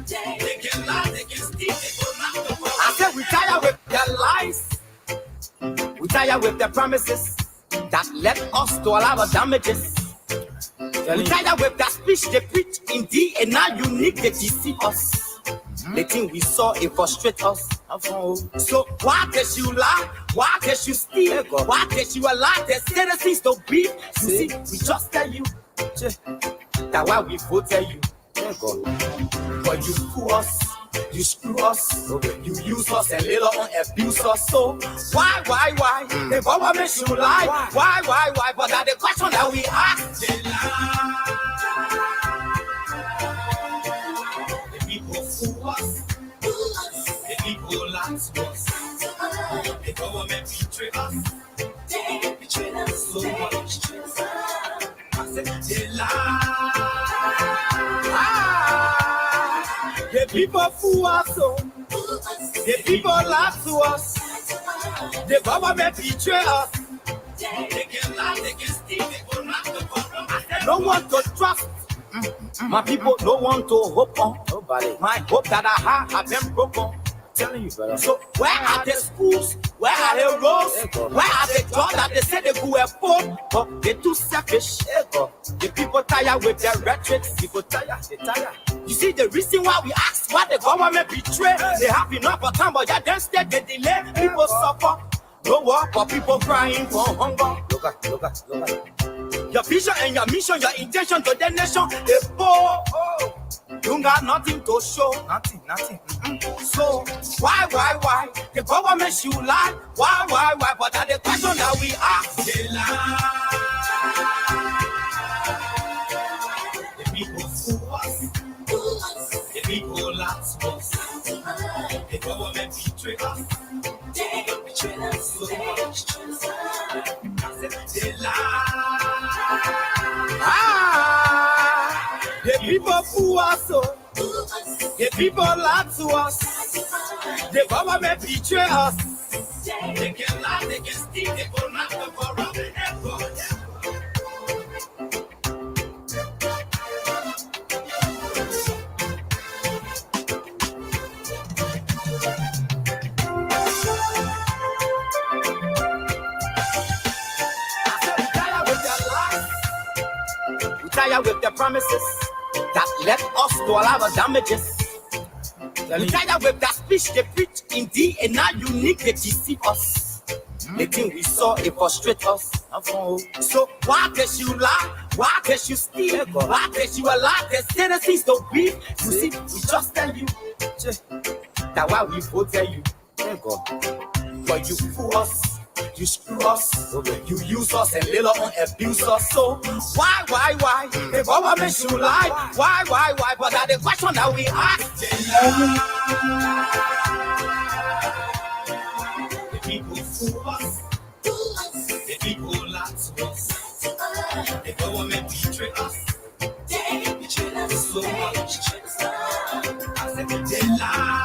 They can lie, they can steal, they go knock the world. I said we tired with their lies. We tired with their promises that led us to a lot of damages. We tired with that speech they preach indeed, and now unique they deceive us. The thing we saw, it frustrate us. So why does you lie? Why does you steal? Why does you lie? There's citizens to beef. You see, we just tell you that why we voted you. But you fool us, you screw us, you use us and later on abuse us. So why? The government should lie. Why? But that's the question that we ask. They lie. The people fool us. The people lie to us. The government betray us. They betray us so much. I said they lie. The people fool us, so the people lie to us. The government betray us. They can lie, they can steal, they will knock the bottom. No one to trust. My people don't want to hope on. Nobody. My hope that I have been broken. Telling you, brother. So where are the schools? Where are the roads? Where are the jobs that they say they go afford? But they're too selfish. The people tired with their rhetoric. People tired, they tired. You see the reason why we ask why the government betray. They have enough of time, but yeah, instead they delay. People suffer. No work for people crying for hunger. Look at. Your vision and your mission, your intention to the nation, they poor. You got nothing to show. Nothing. So why? The government should lie. Why? But that's the question that we ask. They lie. The people fool us. The people lie to us. The government betray us. They betray us so much. They lie. The people fool us, so the people lie to us. The government betray us. They can lie, they can steal, they go knock the borough. Tired with the promises that led us to a lot of damages. We tired with that speech they preach indeed, and now unique they deceive us. The thing we saw, it frustrate us. So why does you lie? Why does you steal? Why does you lie? There's citizens to beef. You see, we just tell you that why we voted you. But you fool us. You screw us, you use us and later on abuse us. So why? The government should lie. Why? But that's the question that we ask. The people fool us. The people lie to us. The government betray us. They betray us so much. I said they lie.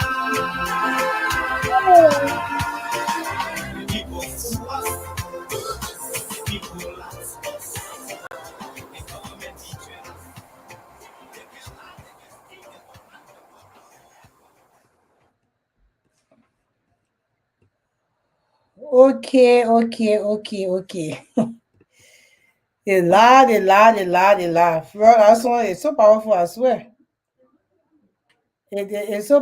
Okay. They lie. Well, that one is so powerful, I swear. It's so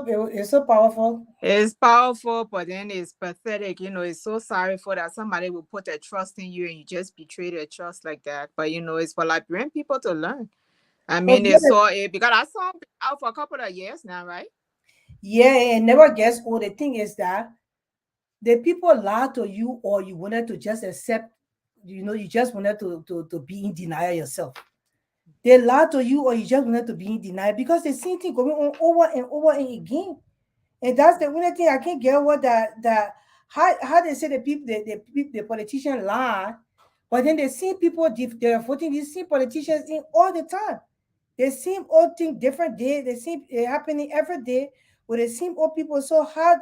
powerful. It's powerful, but then it's pathetic. It's so sorrowful that somebody will put their trust in you and you just betray their trust like that. But it's for Liberian people to learn. I mean, it's so because that song been out for a couple of years now, right? Yeah, it never gets old. The thing is that the people lie to you, or you wanted to just accept, you just wanted to be in denial yourself. They lie to you, or you just wanted to be in denial because the same thing going on over and over and again. And that's the only thing I can't get what how they say the politicians lie, but then the same people they're voting these same politicians in all the time. The same old thing, different day. The same happening every day with the same old people. So how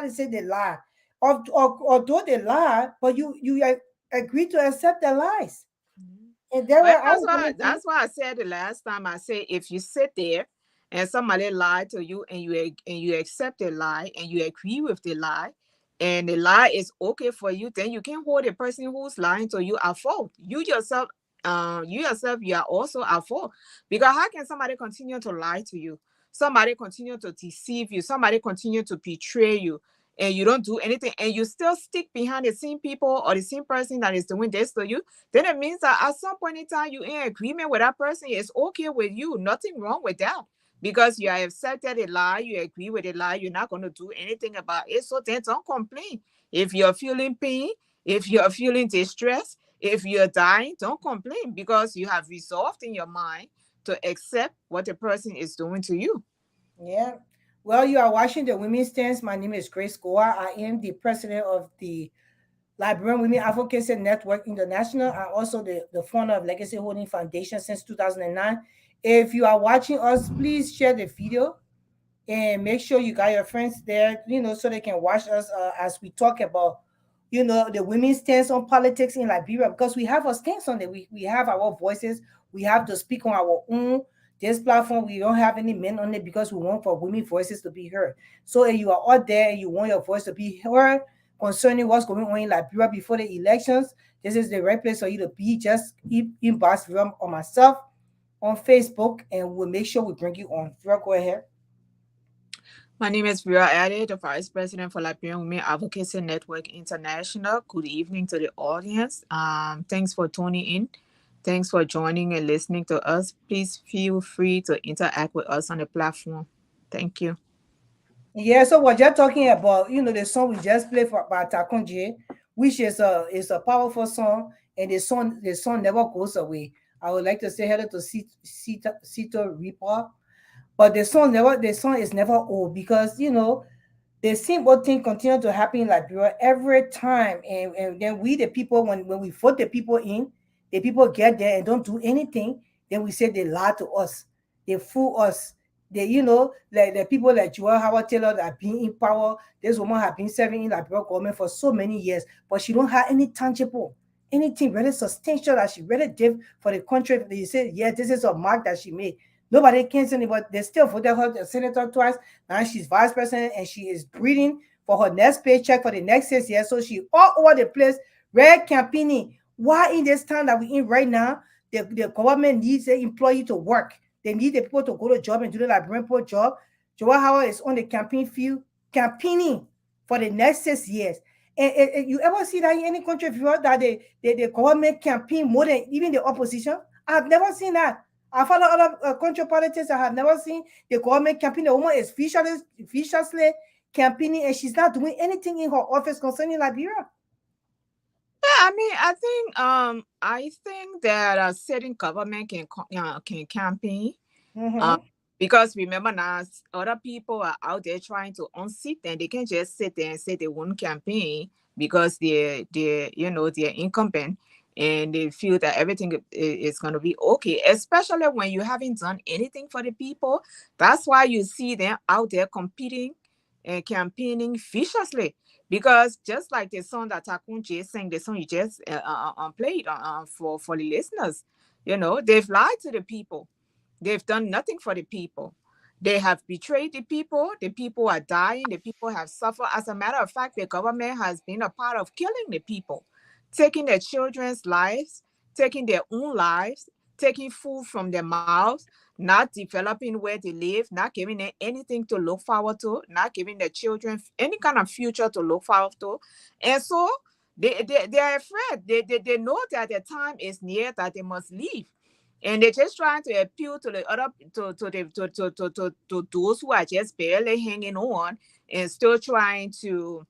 they say they lie? Although they lie, but you agree to accept their lies. And that's why I said the last time. I say if you sit there and somebody lied to you, and you accept the lie and you agree with the lie, and the lie is okay for you, then you can hold the person who's lying to you at fault. You are also at fault, because how can somebody continue to lie to you, somebody continue to deceive you, somebody continue to betray you, and you don't do anything, and you still stick behind the same people or the same person that is doing this to you? Then it means that at some point in time you're in agreement with that person. It's okay with you, nothing wrong with that, because you have accepted a lie, you agree with a lie, you're not going to do anything about it. So then don't complain. If you're feeling pain, if you're feeling distress, if you're dying, don't complain, because you have resolved in your mind to accept what the person is doing to you. Yeah. Well, you are watching the Women's Stance. My name is Grace Goa. I am the president of the Liberian Women Advocacy Network International. I'm also the founder of Legacy Holding Foundation since 2009. If you are watching us, please share the video and make sure you got your friends there, so they can watch us as we talk about, the women's stance on politics in Liberia, because we have a stance on it. We have our voices. We have to speak on our own. This platform, we don't have any men on it because we want for women voices to be heard. So if you are out there and you want your voice to be heard concerning what's going on in Liberia before the elections, this is the right place for you to be. Just inbox Vera or myself on Facebook, and we'll make sure we bring you on. Vera, go ahead. My name is Vera Ade, the Vice President for Liberian Women Advocacy Network International. Good evening to the audience. Thanks for tuning in. Thanks for joining and listening to us. Please feel free to interact with us on the platform. Thank you. Yeah, so what you're talking about, the song we just played by Takunji, which is a powerful song, and the song never goes away. I would like to say hello to Sito Reaper, but the song is never old, because the simple thing continue to happen in Liberia every time, and then we the people, when we vote the people in, the people get there and don't do anything, then we say they lie to us, they fool us. They, like the people like Joel Howard Taylor that have been in power. This woman has been serving in Liberia government for so many years, but she don't have any tangible, anything really substantial that she really did for the country. They say, yeah, this is a mark that she made. Nobody can say anybody. They still voted her as senator twice. Now she's vice president, and she is breathing for her next paycheck for the next 6 years. So she all over the place, red campaigning. Why in this time that we're in right now, the government needs the employee to work. They need the people to go to job and do the Liberian job. Joel Howard is on the campaign field campaigning for the next 6 years. And you ever see that in any country before, that the government campaign more than even the opposition? I've never seen that. I follow other country politics. I have never seen the government campaign. The woman is viciously campaigning, and she's not doing anything in her office concerning Liberia. Yeah, I think that a certain government can campaign. Mm-hmm. Because remember now, other people are out there trying to unseat them. They can't just sit there and say they won't campaign because they're incumbent, and they feel that everything is going to be okay. Especially when you haven't done anything for the people. That's why you see them out there competing and campaigning viciously. Because just like the song that Takunji sang, the song you just played for the listeners, they've lied to the people. They've done nothing for the people. They have betrayed the people. The people are dying. The people have suffered. As a matter of fact, the government has been a part of killing the people, taking their children's lives, taking their own lives, taking food from their mouths, not developing where they live, not giving them anything to look forward to, not giving their children any kind of future to look forward to. And so they are afraid. They know that the time is near that they must leave. And they're just trying to appeal to the other to those who are just barely hanging on and still trying to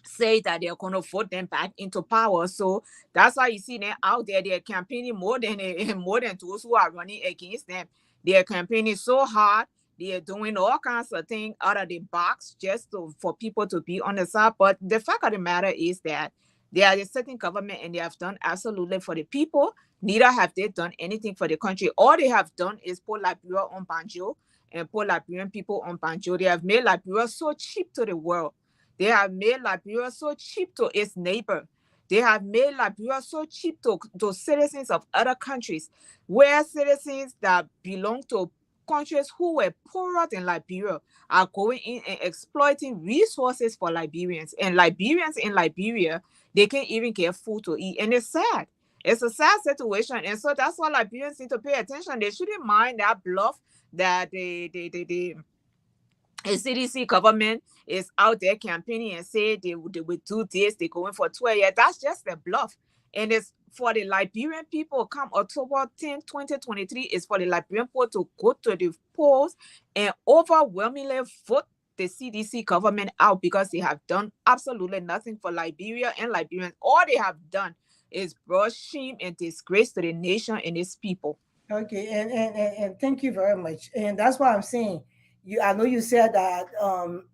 say that they're going to vote them back into power. So that's why you see them out there. They're campaigning more than those who are running against them. They're campaigning so hard. They're doing all kinds of things out of the box just for people to be on the side. But the fact of the matter is that they are a certain government, and they have done absolutely for the people. Neither have they done anything for the country. All they have done is put Liberia on banjo and put Liberian people on banjo. They have made Liberia so cheap to the world. They have made Liberia so cheap to its neighbor. They have made Liberia so cheap to citizens of other countries, where citizens that belong to countries who were poorer than Liberia are going in and exploiting resources for Liberians. And Liberians in Liberia, they can't even get food to eat. And it's sad. It's a sad situation. And so that's why Liberians need to pay attention. They shouldn't mind that bluff that the CDC government is out there campaigning and say they will do this, they're going for 12 years. That's just a bluff. And it's for the Liberian people come October 10, 2023, is for the Liberian people to go to the polls and overwhelmingly vote the CDC government out, because they have done absolutely nothing for Liberia and Liberians. All they have done is brought shame and disgrace to the nation and its people. Okay, and thank you very much. And that's why I'm saying, I know you said that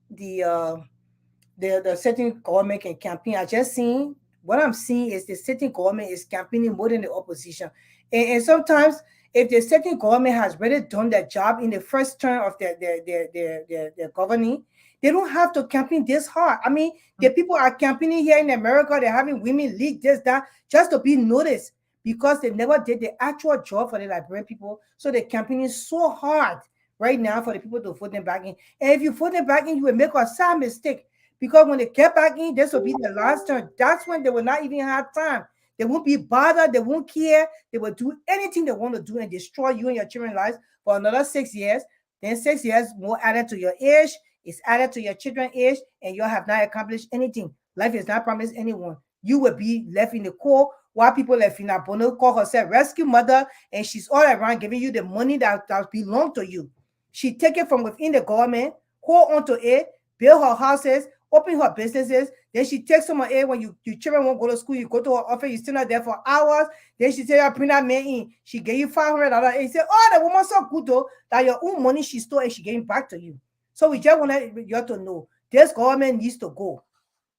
the certain government can campaign. I just seen, what I'm seeing is the certain government is campaigning more than the opposition. And sometimes if the certain government has really done their job in the first term of their governing, they don't have to campaign this hard. I mean, the people are campaigning here in America, they're having women lead this, that, just to be noticed, because they never did the actual job for the Liberian people. So they're campaigning so hard right now for the people to vote them back in. And if you vote them back in, you will make a sad mistake, because when they get back in, this will be the last term. That's when they will not even have time. They won't be bothered. They won't care. They will do anything they want to do and destroy you and your children's lives for another 6 years. Then 6 years more added to your age. It's added to your children's age, and you have not accomplished anything. Life is not promised anyone. You will be left in the cold, while people like Fina Bono call herself rescue mother, and she's all around giving you the money that belongs to you. She take it from within the government, hold on to it, build her houses, open her businesses. Then she takes some of it when your children won't go to school. You go to her office, you stand there for hours. Then she say, "I bring that man in." She gave you $500. And you say, "Oh, the woman so good though that your own money she stole and she gave it back to you." So we just want you to know this government needs to go.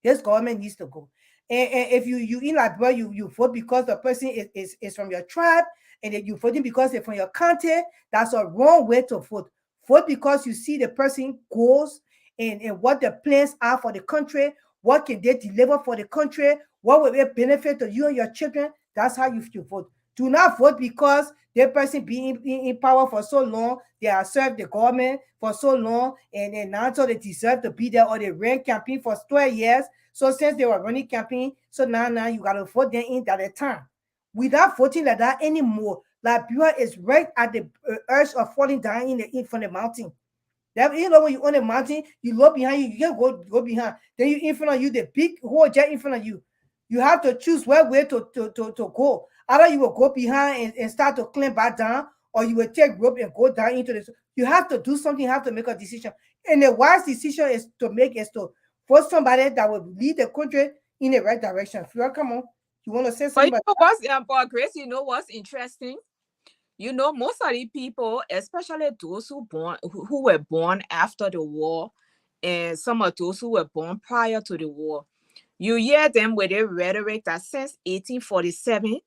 This government needs to go. And if you in Liberia, you vote because the person is from your tribe, and if you voting because they're from your country, that's a wrong way to vote. Vote because you see the person goals and what the plans are for the country, what can they deliver for the country, what will it benefit to you and your children. That's how you vote. Do not vote because that person being in power for so long, they have served the government for so long, and now so they deserve to be there, or they ran campaign for 12 years. So since they were running campaign, so now you got to vote them in at a time. Without voting like that anymore, Liberia is right at the edge of falling down from the mountain. That, when you on a mountain, you look behind you, you can't go behind. Then you in front of you, the big hole just in front of you. You have to choose where to go. Either you will go behind and start to climb back down, or you will take rope and go down into this. You have to do something, you have to make a decision. And the wise decision is to vote somebody that will lead the country in the right direction. Flora, come on. You want to say something? But Grace, you know what's interesting? You know, most of the people, especially those who were born after the war, and some of those who were born prior to the war, you hear them with a rhetoric that since 1847,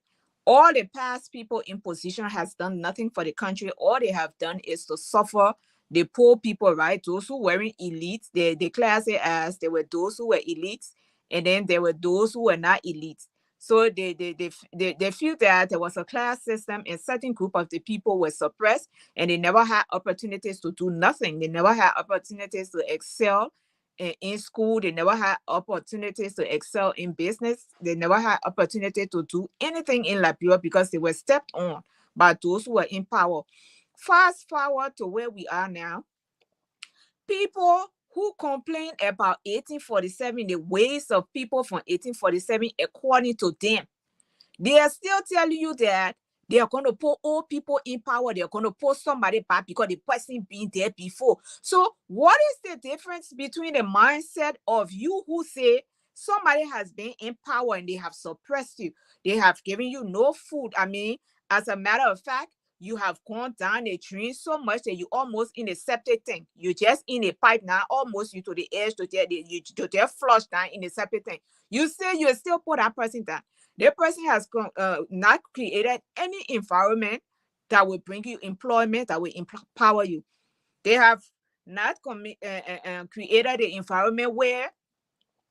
all the past people in position has done nothing for the country. All they have done is to suffer the poor people, right? Those who weren't elites, they declare it as there were those who were elites, and then there were those who were not elites. So they feel that there was a class system, and certain group of the people were suppressed, and they never had opportunities to do nothing. They never had opportunities to excel in school. They never had opportunities to excel in business. They never had opportunity to do anything in Liberia because they were stepped on by those who were in power. Fast forward to where we are now. People who complain about 1847, the ways of people from 1847, according to them, they are still telling you that they are going to put old people in power. They are going to put somebody back because the person been there before. So what is the difference between the mindset of you who say somebody has been in power and they have suppressed you? They have given you no food. I mean, as a matter of fact, you have gone down the drain so much that you almost in a septic tank. You just in a pipe now, almost you to the edge to get flushed down in a septic tank. You say you still put that person down. The person has not created any environment that will bring you employment, that will empower you. They have not created an environment where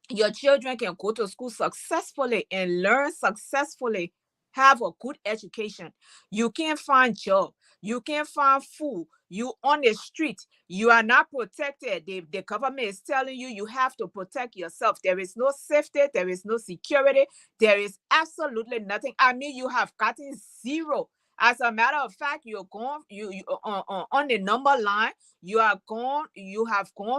your children can go to school successfully and learn successfully, have a good education. You can't find job. You can't find food. You on the street. You are not protected. The government is telling you have to protect yourself. There is no safety. There is no security. There is absolutely nothing. I mean, you have gotten zero. As a matter of fact, you're going you on the number line. You have gone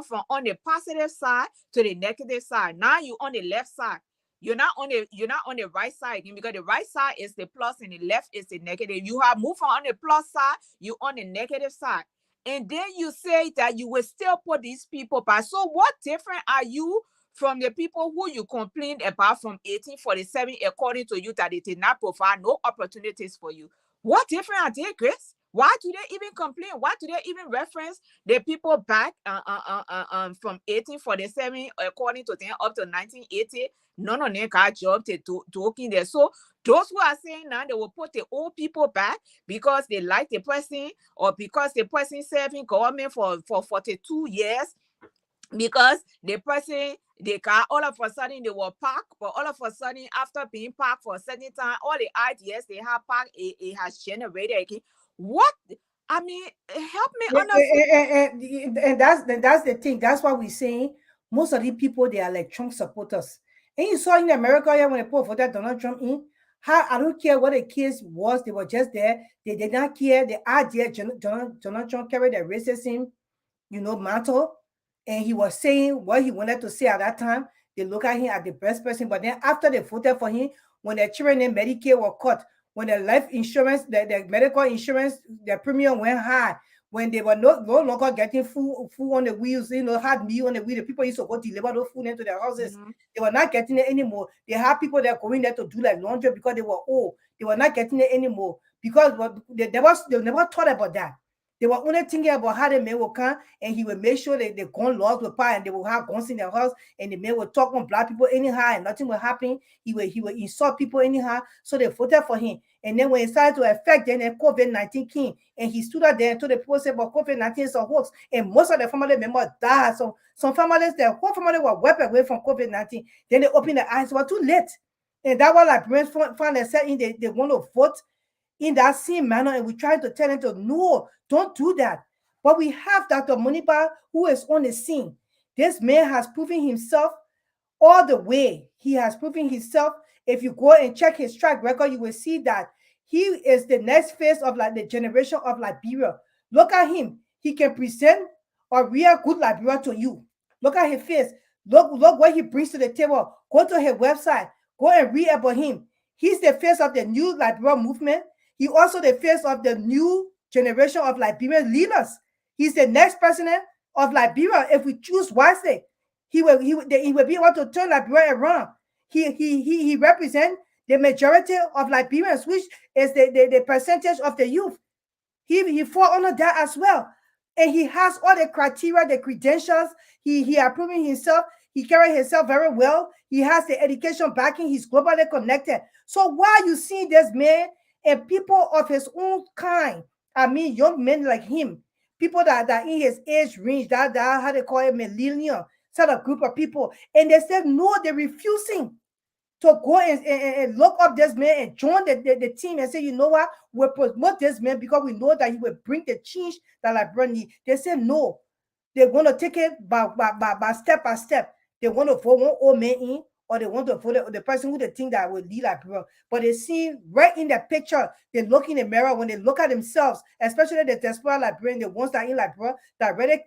from on the positive side to the negative side. Now you on the left side. You're not on the right side again, because the right side is the plus and the left is the negative. You have moved on the plus side, you on the negative side. And then you say that you will still put these people back. So what different are you from the people who you complained about from 1847, according to you, that they did not provide no opportunities for you? What different are they, Grace? Why do they even complain? Why do they even reference the people back from 1847, according to them, up to 1980? None of them got job to talking there. So those who are saying now they will put the old people back because they like the person, or because the person serving government for 42 years, because the person, they got all of a sudden they were parked, but all of a sudden after being parked for a certain time, all the ideas they have parked, it has generated again. What? I mean, help me understand. And that's the thing. That's why we're saying most of the people, they are like Trump supporters. And you saw in America, yeah, when they put for that Donald Trump in, how I don't care what the case was, they were just there. They did not care the idea Donald Trump carried the racism, mantle, and he was saying what he wanted to say at that time. They look at him as the best person, but then after they voted for him, when the children in Medicare were cut, when the life insurance, the medical insurance, the premium went high, when they were no longer getting food on the wheels, had meal on the wheel, the people used to go deliver those food into their houses. Mhm. They were not getting it anymore. They had people that going there to do like laundry because they were old. They were not getting it anymore because they never thought about that. They were only thinking about how the man will come and he will make sure that the gun laws will pass and they will have guns in their house, and the man will talk on black people anyhow and nothing will happen. He will insult people anyhow. So they voted for him. And then when it started to affect, then COVID-19 came and he stood out there and told the people, say, but COVID-19 is a hoax. And most of the family members died. So some families, their whole family were wiped away from COVID-19. Then they opened their eyes, it was too late. And that was like Brent found themselves in, they want to vote in that same manner, and we try to tell them to no, don't do that. But we have Dr. Monipa who is on the scene. This man has proven himself all the way. He has proven himself. If you go and check his track record, you will see that he is the next face of like the generation of Liberia. Look at him. He can present a real good Liberia to you. Look at his face. Look what he brings to the table. Go to his website. Go and read about him. He's the face of the new Liberia movement. He also the face of the new generation of Liberian leaders. He's the next president of Liberia. If we choose wisely, he will be able to turn Liberia around. He represents the majority of Liberians, which is the percentage of the youth. He fall under that as well. And he has all the criteria, the credentials. He has proven himself. He carries himself very well. He has the education backing. He's globally connected. So why you see this man and people of his own kind, I mean, young men like him, people that in his age range, that how they call it, millennial, sort of group of people, and they said no, they're refusing to go and look up this man and join the team and say, you know what, we'll promote this man because we know that he will bring the change that Liberia need. They said no. They're going to take it by step by step. They want to vote one old man in, or they want to vote the person who they think that will lead Liberia. But they see right in the picture, they look in the mirror when they look at themselves, especially the diaspora Liberian, the ones that are in Liberia that already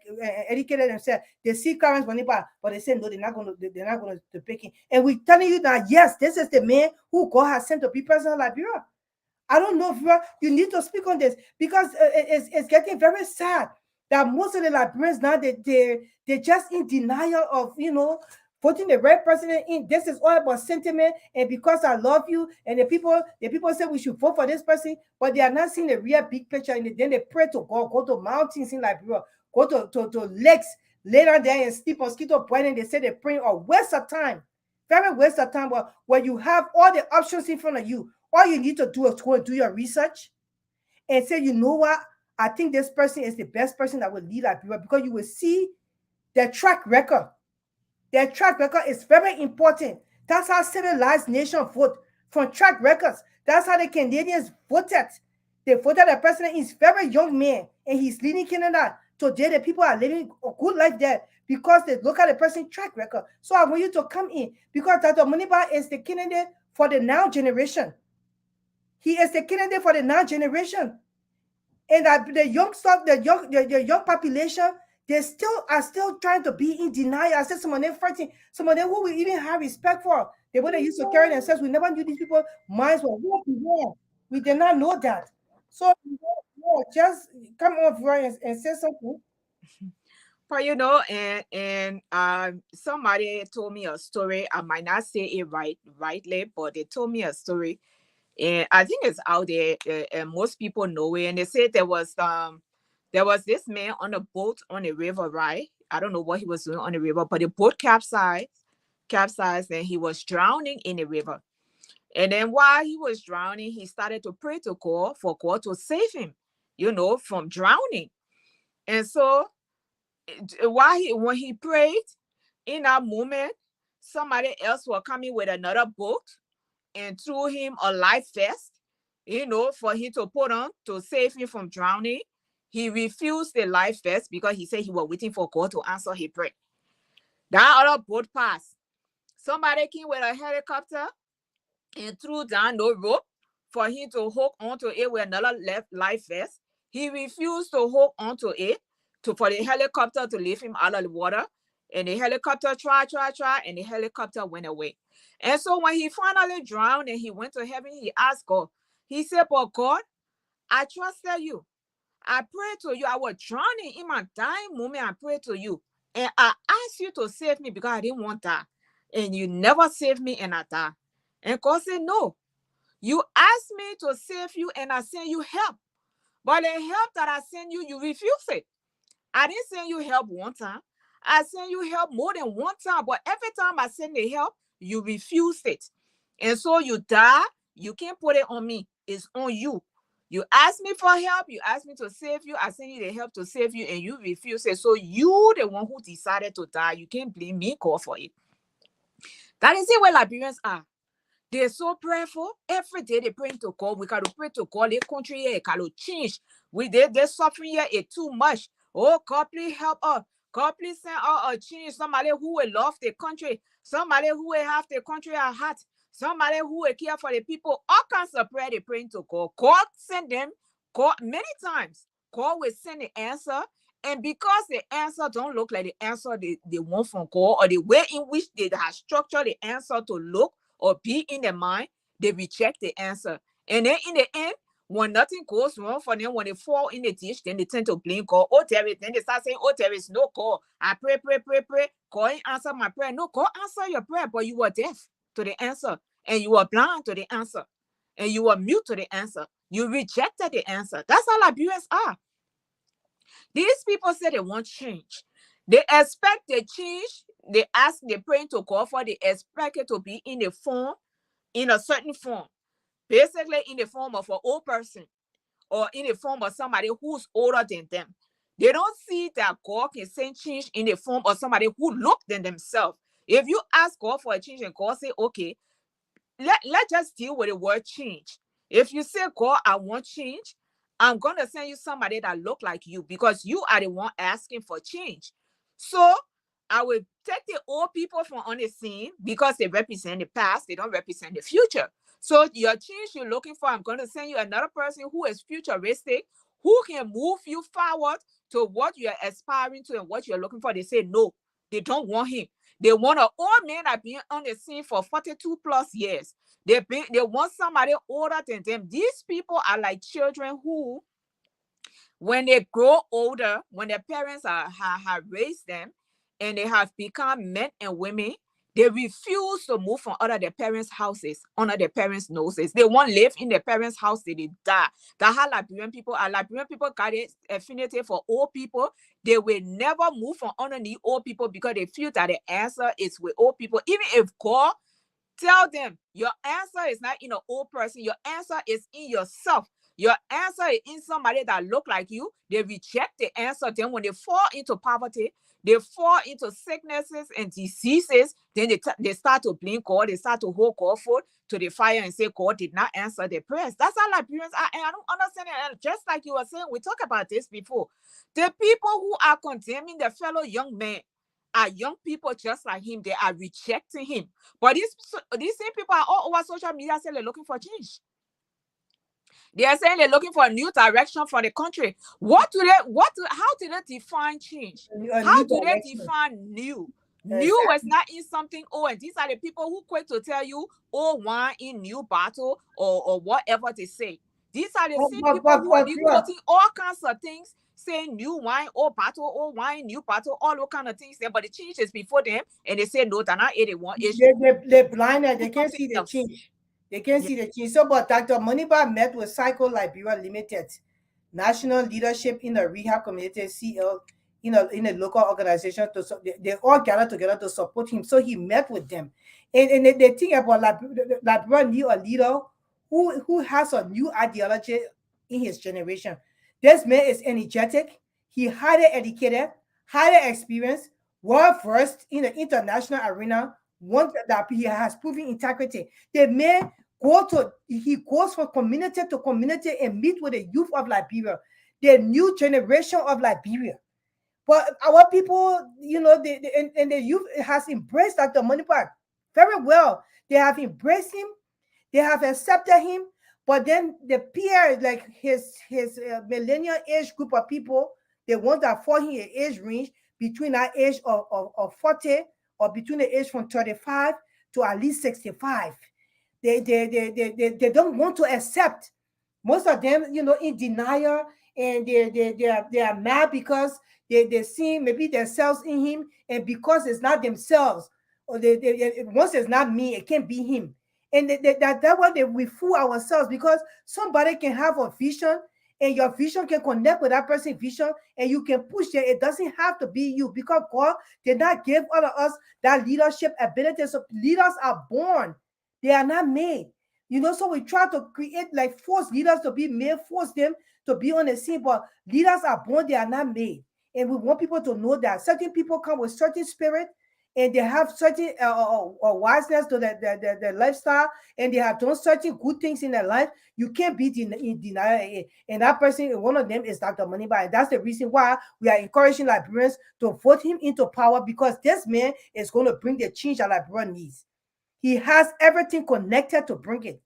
educated themselves. They see Clarence Bonipa, but they say no, they're not going to pick him. And we're telling you that yes, this is the man who God has sent to be president of Liberia. I don't know if you need to speak on this because it's getting very sad that most of the Liberians now they're just in denial of voting the right president in. This is all about sentiment and because I love you, and the people say we should vote for this person, but they are not seeing the real big picture, and then they pray to God, go to mountains in Liberia, go to lakes, lay down there and sleep mosquito bite, and they say they pray or waste of time, very waste of time. But when you have all the options in front of you, all you need to do is go and do your research and say, you know what, I think this person is the best person that will lead Liberia, because you will see their track record. Their track record is very important. That's how civilized nations vote, from track records. That's how the Canadians voted. They voted the president. He's a very young man, and he's leading Canada. Today, the people are living a good life there because they look at the person's track record. So I want you to come in because Dr. Muniba is the candidate for the now generation. He is the candidate for the now generation. And that the young stuff, the young population, they still are still trying to be in denial. I said some of them fighting, some of them who we even have respect for. The way they used to carry themselves, we never knew these people minds were warped. We did not know that. So just come off right and say something. But somebody told me a story. I might not say it rightly, but they told me a story, and I think it's out there, and most people know it. And they said there was this man on a boat on a river, right? I don't know what he was doing on the river, but the boat capsized, and he was drowning in the river. And then while he was drowning, he started to pray to God for God to save him, from drowning. And so when he prayed, in that moment, somebody else was coming with another boat and threw him a life vest, for him to put on to save him from drowning. He refused the life vest because he said he was waiting for God to answer his prayer. That other boat passed. Somebody came with a helicopter and threw down no rope for him to hook onto it with another life vest. He refused to hook onto it for the helicopter to lift him out of the water. And the helicopter tried, and the helicopter went away. And so when he finally drowned and he went to heaven, he asked God. He said, "But God, I trusted you. I prayed to you. I was drowning in my dying moment. I prayed to you. And I asked you to save me because I didn't want that. And you never saved me and I died." And God said, "No. You asked me to save you and I sent you help. But the help that I sent you, you refused it. I didn't send you help one time. I sent you help more than one time. But every time I send the help, you refused it. And so you die. You can't put it on me. It's on you. You asked me for help. You asked me to save you. I sent you the help to save you, and you refused it. So you, the one who decided to die, you can't blame me, God, for it." That is it where Liberians are. They're so prayerful. Every day they praying to God. We got to pray to God. The country here, it got to change. They're suffering here, it's too much. Oh, God, please help us. God, please send us a change. Somebody who will love the country. Somebody who will have the country at heart. Somebody who will care for the people. All kinds of prayer they praying to God. God send them. God, many times, God will send the answer. And because the answer don't look like the answer they want from God, or the way in which they have structured the answer to look or be in their mind, they reject the answer. And then in the end, when nothing goes wrong for them, when they fall in the ditch, then they tend to blame God. Then they start saying, there is no God. I pray. God ain't answer my prayer. No, God answer your prayer, but you were deaf to the answer. And you were blind to the answer. And you were mute to the answer. You rejected the answer. That's how Liberians are. These people say they want change. They expect the change. They praying to God for, they expect it to be in a certain form. Basically in the form of an old person or in the form of somebody who's older than them. They don't see that God can send change in the form of somebody who looked than themselves. If you ask God for a change and God say, okay, let's just deal with the word change. If you say, God, I want change, I'm going to send you somebody that look like you because you are the one asking for change. So I will take the old people from on the scene because they represent the past. They don't represent the future. So your change you're looking for, I'm going to send you another person who is futuristic, who can move you forward to what you're aspiring to and what you're looking for. They say, no, they don't want him. They want an old man that been on the scene for 42 plus years. They want somebody older than them. These people are like children who, when they grow older, when their parents have raised them and they have become men and women, they refuse to move from under their parents' houses, under their parents' noses. They won't live in their parents' house till they die. That's how Liberian people are. Liberian people got an affinity for old people. They will never move from underneath old people because they feel that the answer is with old people. Even if God tell them your answer is not in an old person, your answer is in yourself. Your answer is in somebody that look like you. They reject the answer. Then when they fall into poverty, they fall into sicknesses and diseases, then they start to blame God, they start to hold God for to the fire and say God did not answer their prayers. That's how Liberians are, and I don't understand it. And just like you were saying, we talked about this before. The people who are condemning the fellow young man are young people just like him. They are rejecting him. But these same people are all over social media saying they're looking for change. They are saying they're looking for a new direction for the country. How do they define change? How do they define new? New is not in something old. And these are the people who quick to tell you old wine in new bottle or whatever they say. These are the same people who will be quoting all kinds of things, saying new wine, old bottle, old wine, new bottle, all those kind of things. But the change is before them, and they say no, they're not 81. They're blinded. They can't see the change. They can't see the change. So, but Dr. Moniba met with Psycho Liberia Limited, national leadership in the rehab community, CL, in a local organization. They all gathered together to support him. So he met with them, and they think about Liberia need a leader who has a new ideology in his generation. This man is energetic. He highly educated, highly experienced, well versed in the international arena. One that he has proven integrity. The man he goes from community to community and meet with the youth of Liberia, the new generation of Liberia. But our people, and the youth has embraced Dr. Monipa very well. They have embraced him, they have accepted him. But then the peer, like his millennial age group of people, the ones that fall in the age range between that age of 40 or between the age from 35 to at least 65. They don't want to accept. Most of them, in denial, and they are mad because they see maybe themselves in him, and because it's not themselves, or once it's not me, it can't be him. And that's why we fool ourselves, because somebody can have a vision, and your vision can connect with that person's vision, and you can push it. It doesn't have to be you, because God did not give all of us that leadership ability. So leaders are born, they are not made. So we try to create, like, force leaders to be made, force them to be on the scene, but leaders are born, they are not made. And we want people to know that certain people come with certain spirit, and they have certain wiseness to their lifestyle, and they have done certain good things in their life. You can't be in denial. And that person, one of them, is Dr. Moniba. And that's the reason why we are encouraging Liberians to vote him into power, because this man is going to bring the change that Liberia needs. He has everything connected to bring it.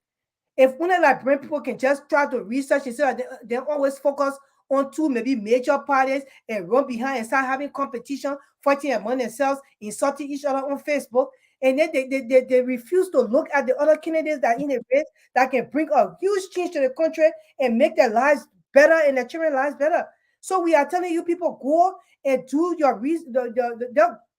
If only Liberian people can just try to research, instead of they always focus on two maybe major parties and run behind and start having competition, fighting among themselves, insulting each other on Facebook. And then they refuse to look at the other candidates that in the race that can bring a huge change to the country and make their lives better and their children's lives better. So we are telling you people, go and do your research.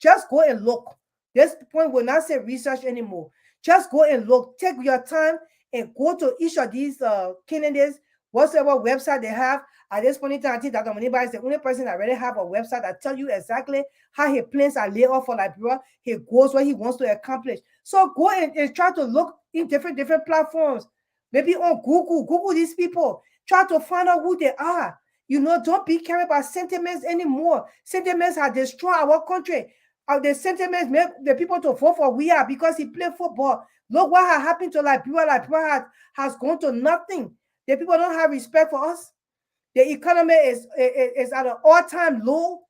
Just go and look. This point will not say research anymore. Just go and look. Take your time and go to each of these candidates, whatever website they have. At this point in time, I think Dr. Moniba is the only person that already have a website that tell you exactly how his plans are laid out for Liberia, his goals, what he wants to accomplish. So go and try to look in different platforms. Maybe on Google these people. Try to find out who they are. Don't be carried by sentiments anymore. Sentiments have destroyed our country. The sentiments make the people to vote for we are because he played football. Look what has happened to Liberia. Liberia has gone to nothing. The people don't have respect for us. The economy is at an all-time low.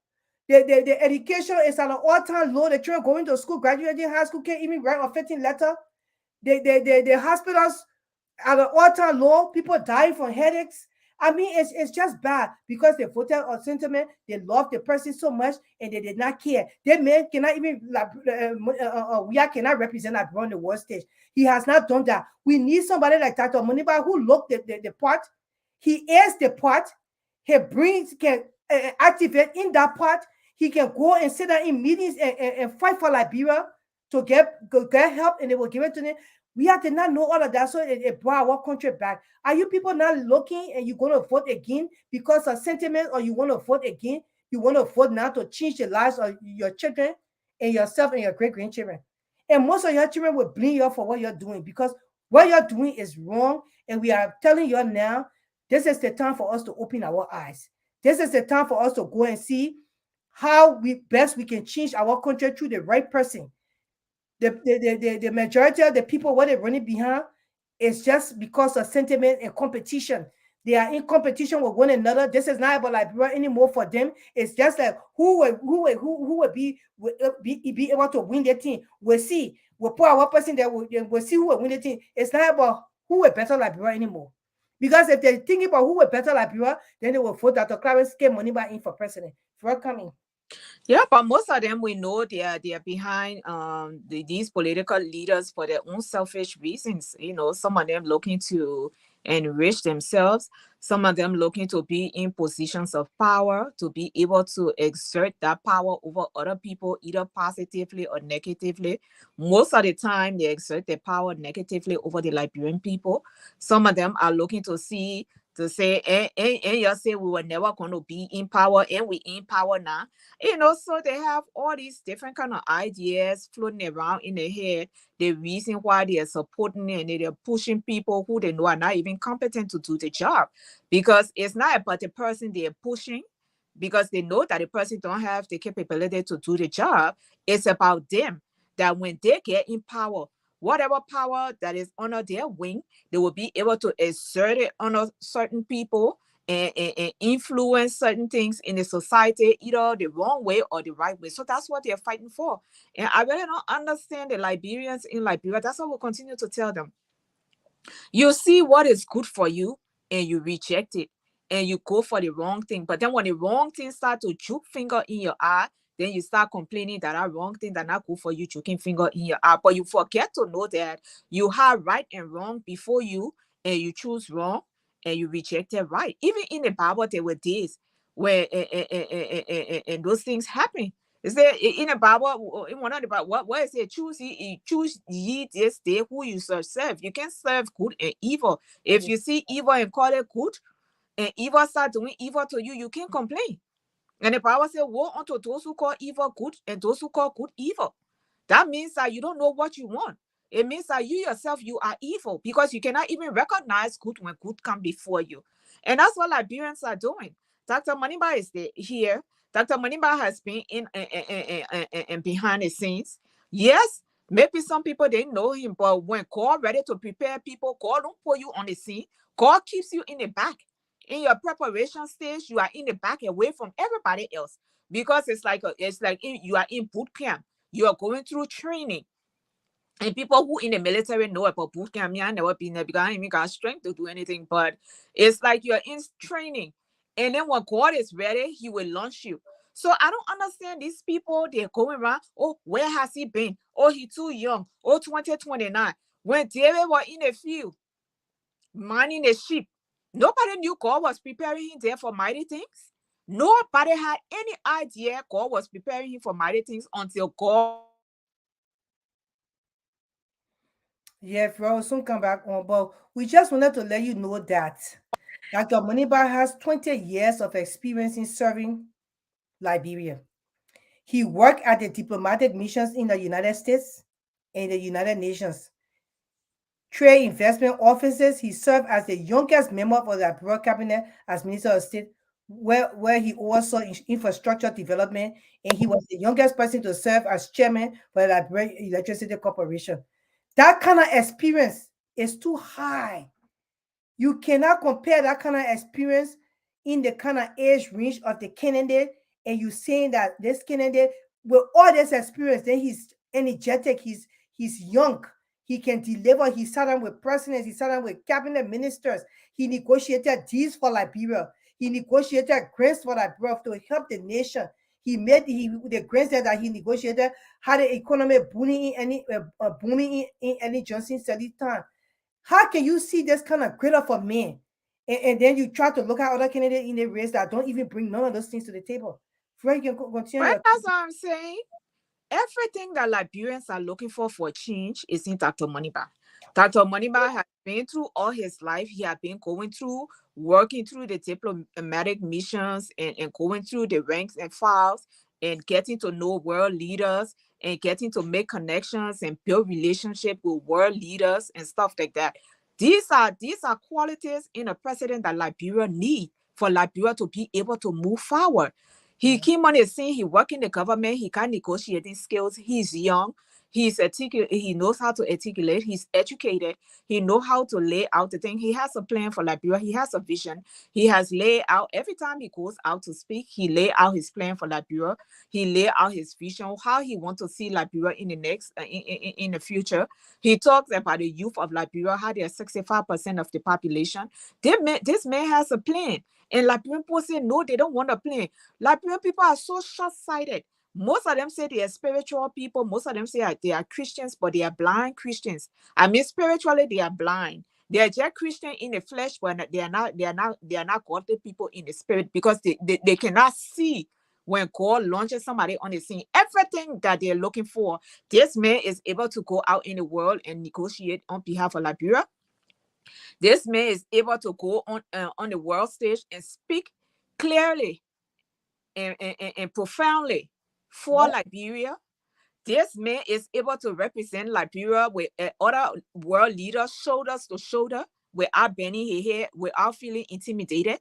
The education is at an all-time low. The children going to school, graduating high school, can't even write a 15 letter. The hospitals at an all-time low. People dying from headaches. I mean, it's just bad because they voted on sentiment. They love the person so much, and they did not care. That man cannot even, we cannot represent Liberia on the world stage. He has not done that. We need somebody like Dr. Moniba who looked the part. He is the part. He can activate in that part. He can go and sit down in meetings and fight for Liberia to get help, and they will give it to them. We have to not know all of that, so it brought our country back. Are you people not looking, and you're going to vote again because of sentiment, or you want to vote again? You want to vote now to change the lives of your children and yourself and your great-grandchildren. And most of your children will blame you for what you're doing, because what you're doing is wrong. And we are telling you now, this is the time for us to open our eyes. This is the time for us to go and see how we can change our country through the right person. The majority of the people what they're running behind is just because of sentiment and competition. They are in competition with one another. This is not about Liberia anymore for them. It's just like who will be able to win their team. We'll see. We'll put our person there. We'll see who will win the team. It's not about who will better Liberia anymore. Because if they're thinking about who will better Liberia, then they will vote Dr. Clarence get money back in for president. For coming. Yeah, but most of them we know they are behind these political leaders for their own selfish reasons. You know, some of them looking to enrich themselves, some of them looking to be in positions of power, to be able to exert that power over other people, either positively or negatively. Most of the time, they exert their power negatively over the Liberian people. Some of them are looking to see to say, and you say we were never going to be in power, and we in power now. You know, so they have all these different kind of ideas floating around in their head. The reason why they are supporting and they're pushing people who they know are not even competent to do the job, because it's not about the person they're pushing, because they know that the person don't have the capability to do the job. It's about them, that when they get in power, whatever power that is under their wing, they will be able to exert it on certain people and influence certain things in the society, either the wrong way or the right way. So that's what they're fighting for. And I really don't understand the Liberians in Liberia. That's what we'll continue to tell them. You see what is good for you and you reject it and you go for the wrong thing. But then when the wrong thing start to juke finger in your eye, then you start complaining that that wrong thing that not good for you, juking finger in your eye. But you forget to know that you have right and wrong before you, and you choose wrong and you rejected right. Even in the Bible, there were days where and those things happen. Is there in the Bible, in one of the Bible, what is it? Choose ye this day who you shall serve. You can serve good and evil. If you see evil and call it good, and evil start doing evil to you, you can't complain. And the Bible says, woe unto those who call evil good and those who call good evil. That means that you don't know what you want. It means that you yourself, you are evil, because you cannot even recognize good when good come before you. And that's what Liberians are doing. Dr. Maniba is here. Dr. Maniba has been in behind the scenes. Yes, maybe some people didn't know him, but when God ready to prepare people, God don't put you on the scene. God keeps you in the back. In your preparation stage, you are in the back away from everybody else, because it's like you are in boot camp. You are going through training. And people who in the military know about boot camp. Me, I never been there because I ain't even got strength to do anything. But it's like you're in training. And then when God is ready, he will launch you. So I don't understand these people. They're going around. Oh, where has he been? Oh, he too young. Oh, 2029. When David was in the field, minding the sheep, nobody knew God was preparing him there for mighty things. Nobody had any idea God was preparing him for mighty things until God. Yeah, we will soon come back on, but we just wanted to let you know that Dr. Moniba has 20 years of experience in serving Liberia. He worked at the diplomatic missions in the United States and the United Nations. Trade investment offices. He served as the youngest member of the Liberia cabinet as Minister of State, where he oversaw infrastructure development, and he was the youngest person to serve as chairman for the Liberia Electricity Corporation. That kind of experience is too high. You cannot compare that kind of experience in the kind of age range of the candidate, and you saying that this candidate with all this experience, then he's energetic, he's young, he can deliver. He sat down with presidents, he sat down with cabinet ministers, he negotiated deals for Liberia, he negotiated grants for Liberia to help the nation. He made the grants that he negotiated had the economy booming in any Johnson study time. How can you see this kind of greater for men? And then you try to look at other candidates in the race that don't even bring none of those things to the table. Fred, you can continue. Well, that's what I'm saying. Everything that Liberians are looking for change is in Dr. Moniba. Dr. Moniba has been through all his life. He has been going through, working through the diplomatic missions and going through the ranks and files and getting to know world leaders and getting to make connections and build relationships with world leaders and stuff like that. These are qualities in a president that Liberia need for Liberia to be able to move forward. He came on the scene, he worked in the government, he got negotiating skills, he's young, he's articulate, he knows how to articulate, he's educated, he know how to lay out the thing. He has a plan for Liberia, he has a vision, he has laid out, every time he goes out to speak, he lay out his plan for Liberia, he lay out his vision, how he wants to see Liberia in the next, in the future. He talks about the youth of Liberia, how they're 65% of the population. This man has a plan. And Liberian people say, no, they don't want a plan. Liberian people are so short-sighted. Most of them say they are spiritual people. Most of them say they are Christians, but they are blind Christians. I mean, spiritually, they are blind. They are just Christian in the flesh, but they are not godly people in the spirit, because they cannot see when God launches somebody on the scene. Everything that they're looking for, this man is able to go out in the world and negotiate on behalf of Liberia. This man is able to go on the world stage and speak clearly and profoundly for Liberia. This man is able to represent Liberia with other world leaders shoulders to shoulder, without bending his head, without feeling intimidated.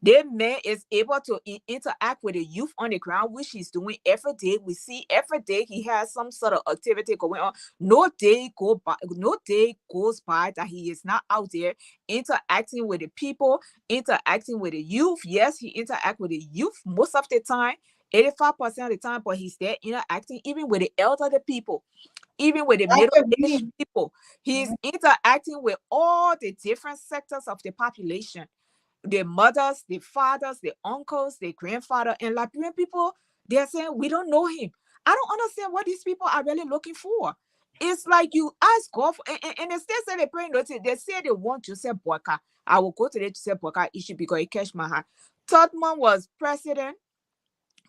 This man is able to interact with the youth on the ground, which he's doing every day. We see every day he has some sort of activity going on. No day goes by that he is not out there interacting with the people, interacting with the youth. Yes, he interacts with the youth most of the time, 85% of the time, but he's there interacting even with the elderly people, even with the middle-aged people. He's interacting with all the different sectors of the population. The mothers, the fathers, the uncles, the grandfather, and Liberian people, they're saying, we don't know him. I don't understand what these people are really looking for. It's like you ask God for, and they still say they pray notice. They say they want Joseph Boyka. I will go to the Joseph Boyka issue because it catch my heart. Totman was president.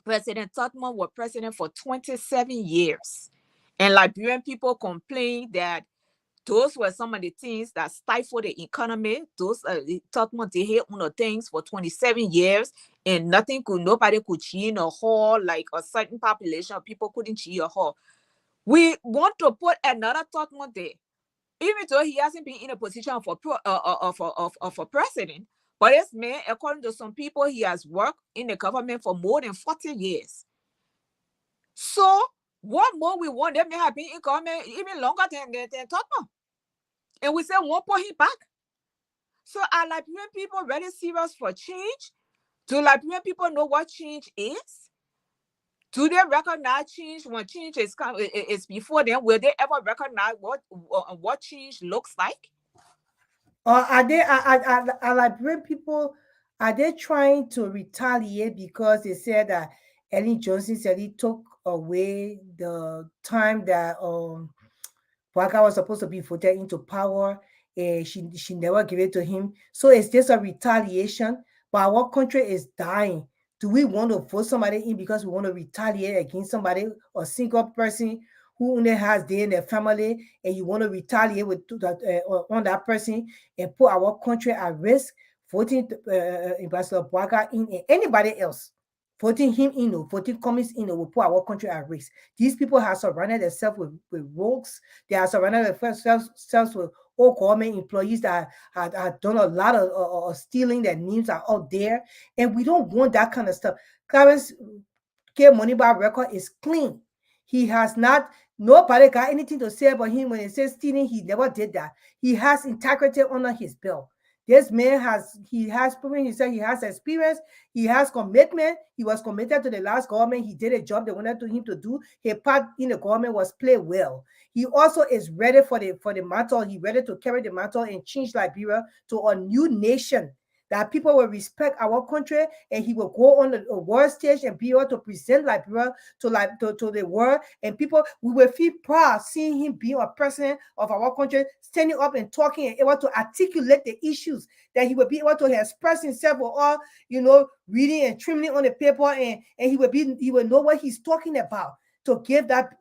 President Totman was president for 27 years. And Liberian people complain that those were some of the things that stifled the economy. Those Totman did hit on the things for 27 years, and nobody could cheer in a hall, like a certain population of people couldn't cheer a hall. We want to put another Totman there, even though he hasn't been in a position of a president. But this man, according to some people, he has worked in the government for more than 40 years. So what more we want? That may have been in government even longer than Totman. And we say, won't put him back. So are Liberian people really serious for change? Do Liberian people know what change is? Do they recognize change when change is before them? Will they ever recognize what change looks like? Or are Liberian people, are they trying to retaliate because they said that Ellen Johnson said he took away the time that Waka was supposed to be voted into power, and she never gave it to him. So is this a retaliation? But our country is dying. Do we want to vote somebody in because we want to retaliate against somebody, a single person who only has they in their family, and you want to retaliate with that on that person and put our country at risk? Voting Ambassador Waka in and anybody else. Voting him in or voting Cummings in will put our country at risk. These people have surrounded themselves with rogues. They have surrounded themselves with old government employees that had done a lot of stealing. Their names are out there. And we don't want that kind of stuff. Clarence K. Moneybar record is clean. He has not, nobody got anything to say about him when he says stealing. He never did that. He has integrity under his belt. This man has proven himself. He has experience. He has commitment. He was committed to the last government. He did a job they wanted him to do. His part in the government was play well. He also is ready for the mantle. He's ready to carry the mantle and change Liberia to a new nation that people will respect our country, and he will go on the world stage and be able to present Liberia to the world, and people, we will feel proud seeing him being a president of our country, standing up and talking and able to articulate the issues that he will be able to express himself with all, reading and trimming on the paper, and he will know what he's talking about, to give that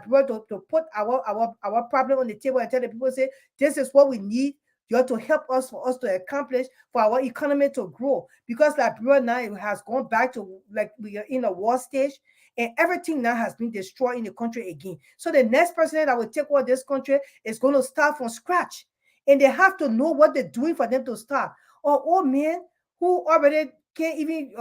people to put our problem on the table and tell the people, say, this is what we need. You have to help us for us to accomplish, for our economy to grow. Because Liberia now has gone back to, like, we are in a war stage, and everything now has been destroyed in the country again. So the next president that will take over this country is going to start from scratch. And they have to know what they're doing for them to start. Or old men who already can't even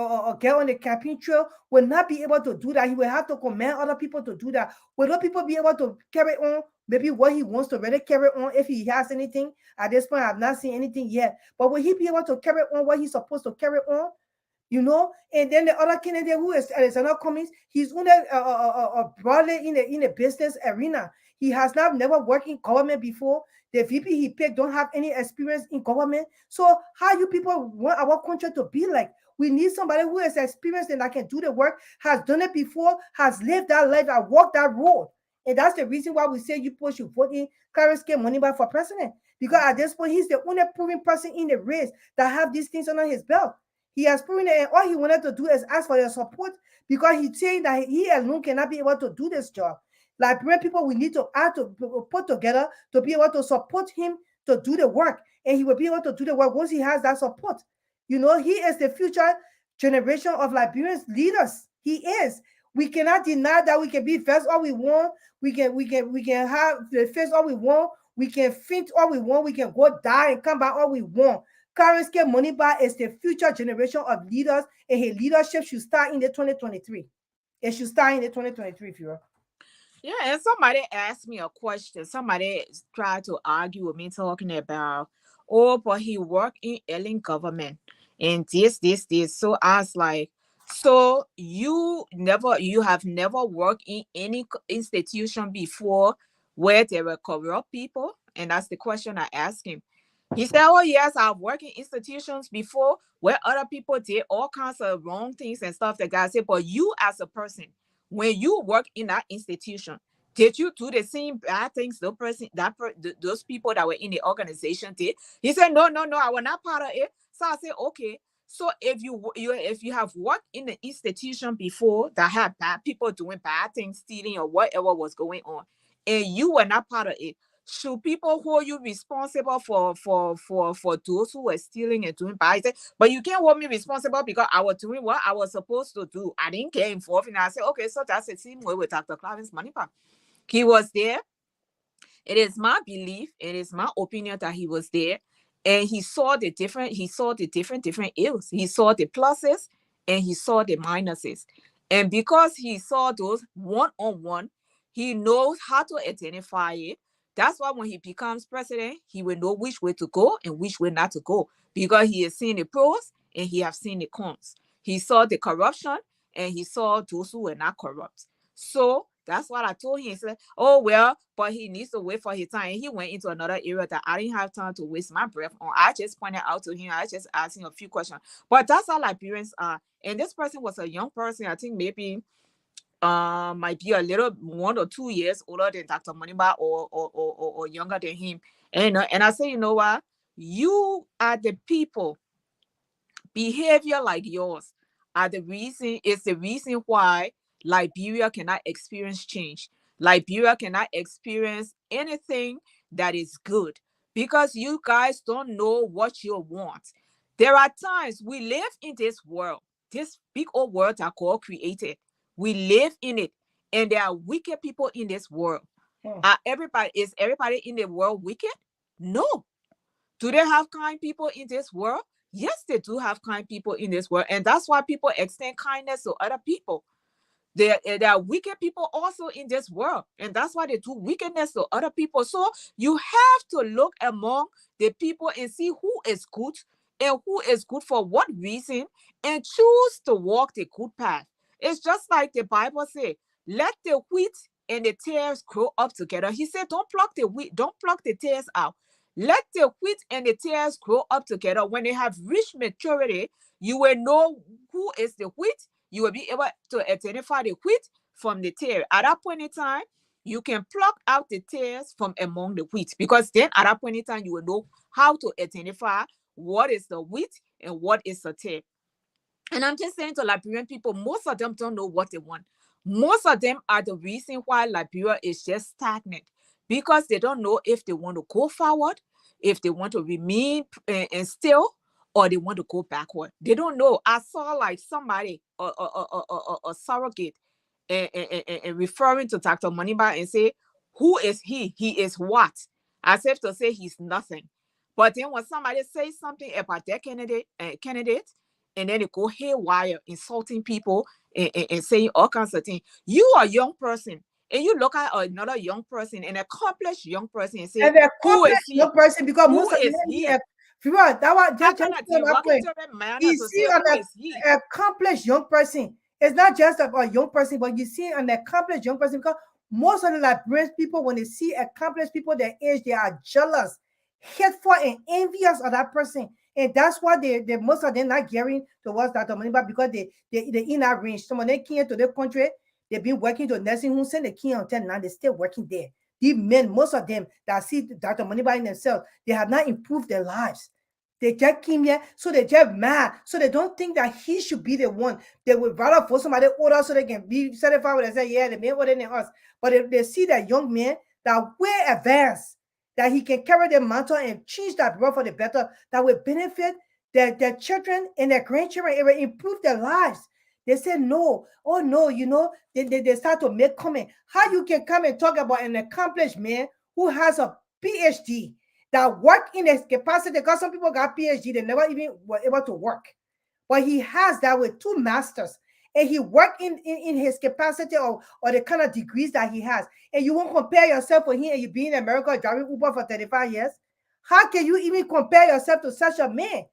get on the campaign trail will not be able to do that. He will have to command other people to do that. Will those people be able to carry on maybe what he wants to really carry on if he has anything? At this point, I've not seen anything yet. But will he be able to carry on what he's supposed to carry on? And then the other candidate who is Alexander Cummings, he's only broadly in the business arena. He has never worked in government before. The VP he picked don't have any experience in government. So how you people want our country to be like? We need somebody who is experienced and that can do the work, has done it before, has lived that life, and walked that road. And that's the reason why we say you people should vote in Clarence K. Moneyba for president. Because at this point, he's the only proven person in the race that have these things under his belt. He has proven it, and all he wanted to do is ask for your support because he's saying that he alone cannot be able to do this job. Liberian people, we need to add to put together to be able to support him to do the work, and he will be able to do the work once he has that support. He is the future generation of Liberian leaders. He is. We cannot deny that we can be first all we want. We can have the first all we want. We can faint all we want. We can go die and come back all we want. Clarence K. Moneyba is the future generation of leaders, and his leadership should start in the 2023. It should start in the 2023, Fiora. Yeah, and somebody asked me a question. Somebody tried to argue with me talking about, but he worked in alien government and this. So I was like, so you have never worked in any institution before where there were corrupt people? And that's the question I asked him. He said, oh yes, I've worked in institutions before where other people did all kinds of wrong things and stuff. The guy said, but you as a person, when you work in that institution, did you do the same bad things those people that were in the organization did? He said, no, I was not part of it. So I said, okay. So if you have worked in the institution before that had bad people doing bad things, stealing or whatever was going on, and you were not part of it, should people hold you responsible for those who were stealing and doing bad things? But you can't hold me responsible because I was doing what I was supposed to do. I didn't get involved. And I said, okay, so that's the same way with Dr. Clarence Moneyba. He was there. It is my belief, it is my opinion that he was there, and he saw the different ills. He saw the pluses and he saw the minuses. And because he saw those one-on-one, he knows how to identify it. That's why when he becomes president, he will know which way to go and which way not to go, because he has seen the pros and he has seen the cons. He saw the corruption and he saw those who were not corrupt. So that's what I told him. He said, oh, well, but he needs to wait for his time. And he went into another area that I didn't have time to waste my breath on. I just pointed out to him. I just asked him a few questions. But that's how Liberians are. And this person was a young person. I think maybe might be a little 1 or 2 years older than Dr. Moneyba or younger than him. And I say, you know what? You are the people. Behavior like yours is the reason why Liberia cannot experience change. Liberia cannot experience anything that is good because you guys don't know what you want. There are times we live in this world, this big old world that God created. We live in it, and there are wicked people in this world. Is everybody in the world wicked? No. Do they have kind people in this world? Yes, they do have kind people in this world. And that's why people extend kindness to other people. There are wicked people also in this world. And that's why they do wickedness to other people. So you have to look among the people and see who is good and who is good for what reason, and choose to walk the good path. It's just like the Bible says, let the wheat and the tares grow up together. He said, don't pluck the wheat, don't pluck the tares out. Let the wheat and the tares grow up together. When they have reached maturity, you will know who is the wheat. You will be able to identify the wheat from the tare. At that point in time, you can pluck out the tares from among the wheat, because then at that point in time, you will know how to identify what is the wheat and what is the tare. And I'm just saying to Liberian people, most of them don't know what they want. Most of them are the reason why Liberia is just stagnant, because they don't know if they want to go forward, if they want to remain and still, or they want to go backward. They don't know. I saw like somebody, a surrogate, and referring to Dr. Moneyba and say, who is he? He is what? As if to say he's nothing. But then when somebody says something about their candidate, and then they go haywire, insulting people and saying all kinds of things. You are a young person, and you look at another young person, an accomplished young person, and say, And the who is accomplished young he? person, because Who most of is them, he? that was That just kind of to thing, my walking point. to the manner You to see say, an who is he? accomplished young person. It's not just a young person, but you see an accomplished young person, because most of the Liberian people, when they see accomplished people their age, they are jealous, hateful, and envious of that person. And that's why they most of them not gearing towards that money, but because they in that range. Some of them came to the country, they've been working to nursing homes, and they came until now, they're still working there. These men, most of them that see Dr. Money by themselves, they have not improved their lives. They just came here, so they just mad. So they don't think that he should be the one. They would rather for somebody older so they can be satisfied with it. Say, yeah, the man older than us. But if they see that young man that way advanced, that he can carry the mantle and change that world for the better, that will benefit their children and their grandchildren, it will improve their lives. They say no, oh no, they start to make comment. How you can come and talk about an accomplished man who has a PhD that work in his capacity, because some people got PhD, they never even were able to work. But he has that with 2 masters. And he worked in his capacity or the kind of degrees that he has. And you won't compare yourself with him and you be in America driving Uber for 35 years. How can you even compare yourself to such a man?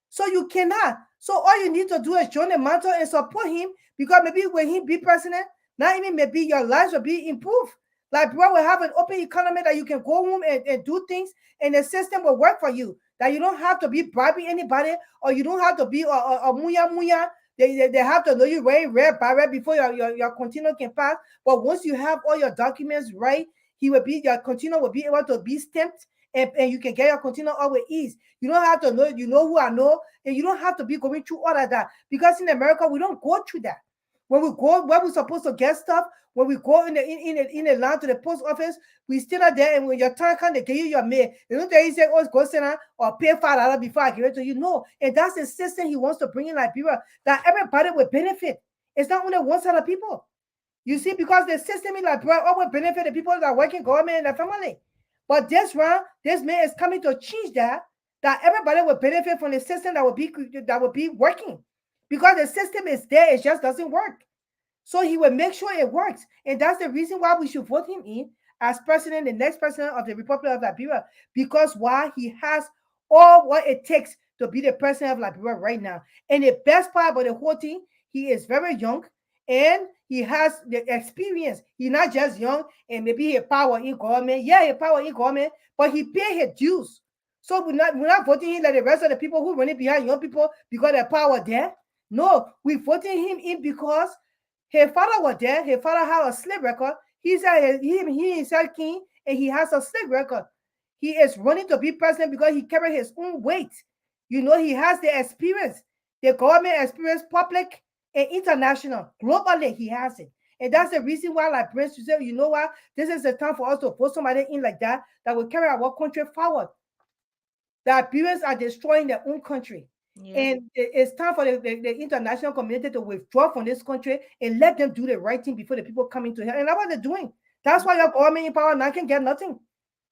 So you cannot. So all you need to do is join the mantle and support him, because maybe when he be president, not even maybe your lives will be improved. Like, bro, we have an open economy that you can go home and do things, and the system will work for you. That you don't have to be bribing anybody, or you don't have to be a muya muya. They have to know you very red by red before your continual can pass. But once you have all your documents right, your continual will be able to be stamped, and you can get your continual all with ease. You don't have to know, who I know, and you don't have to be going through all of that, because in America we don't go through that. When we go where we're supposed to get stuff, when we go in the line to the post office, we still are there, and when your time comes, they give you your mail. They don't tell you, say, oh, go send her or pay $5 before I give it to you. No, and that's the system he wants to bring in Liberia, that everybody will benefit. It's not only one set of people. You see, because the system in Liberia always benefit the people that are working government and their family. But this round, this man is coming to change that everybody will benefit from the system that will be working. Because the system is there, it just doesn't work. So he will make sure it works. And that's the reason why we should vote him in as president, the next president of the Republic of Liberia. Because why? He has all what it takes to be the president of Liberia right now. And the best part about the whole thing, he is very young and he has the experience. He's not just young and maybe he power in government. Yeah, he power in government, but he pay his dues. So we're not voting him like the rest of the people who running behind young people because their power there. No, we're voting him in because his father was there. His father had a slave record. He said he is a king and he has a slave record. He is running to be president because he carried his own weight. He has the experience, the government experience, public and international. Globally, he has it. And that's the reason why, like Prince, you say, you know what? This is the time for us to put somebody in like that will carry our country forward. The Liberians are destroying their own country. Yeah. And it's time for the international community to withdraw from this country and let them do the right thing before the people come into here. And that's what they're doing. That's why your government in power now can get nothing.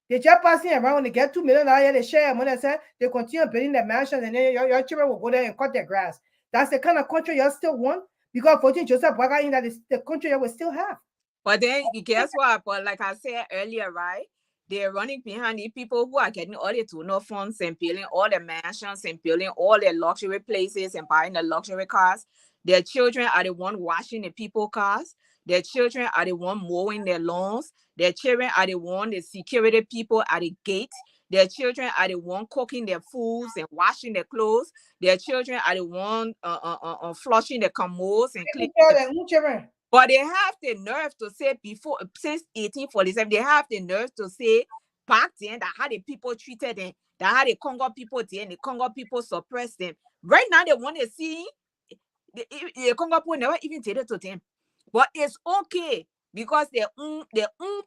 They just passing around when they get $2 million, they share money, they continue building their mansions, and then your children will go there and cut their grass. That's the kind of country you still want, because voting Joseph Boaga in that is the country you will still have. But then guess what? But like I said earlier, right? They're running behind the people who are getting all the tunnel funds and building all the mansions and building all the luxury places and buying the luxury cars. Their children are the one washing the people cars. Their children are the one mowing their lawns. Their children are the one, the security people at the gate. Their children are the one cooking their foods and washing their clothes. Their children are the one flushing the commodes and cleaning. But they have the nerve to say since 1847, they have the nerve to say back then that how the people treated them, that how the Congo people did, and the Congo people suppressed them. Right now, they want to see the Congo people never even did it to them. But it's okay because their own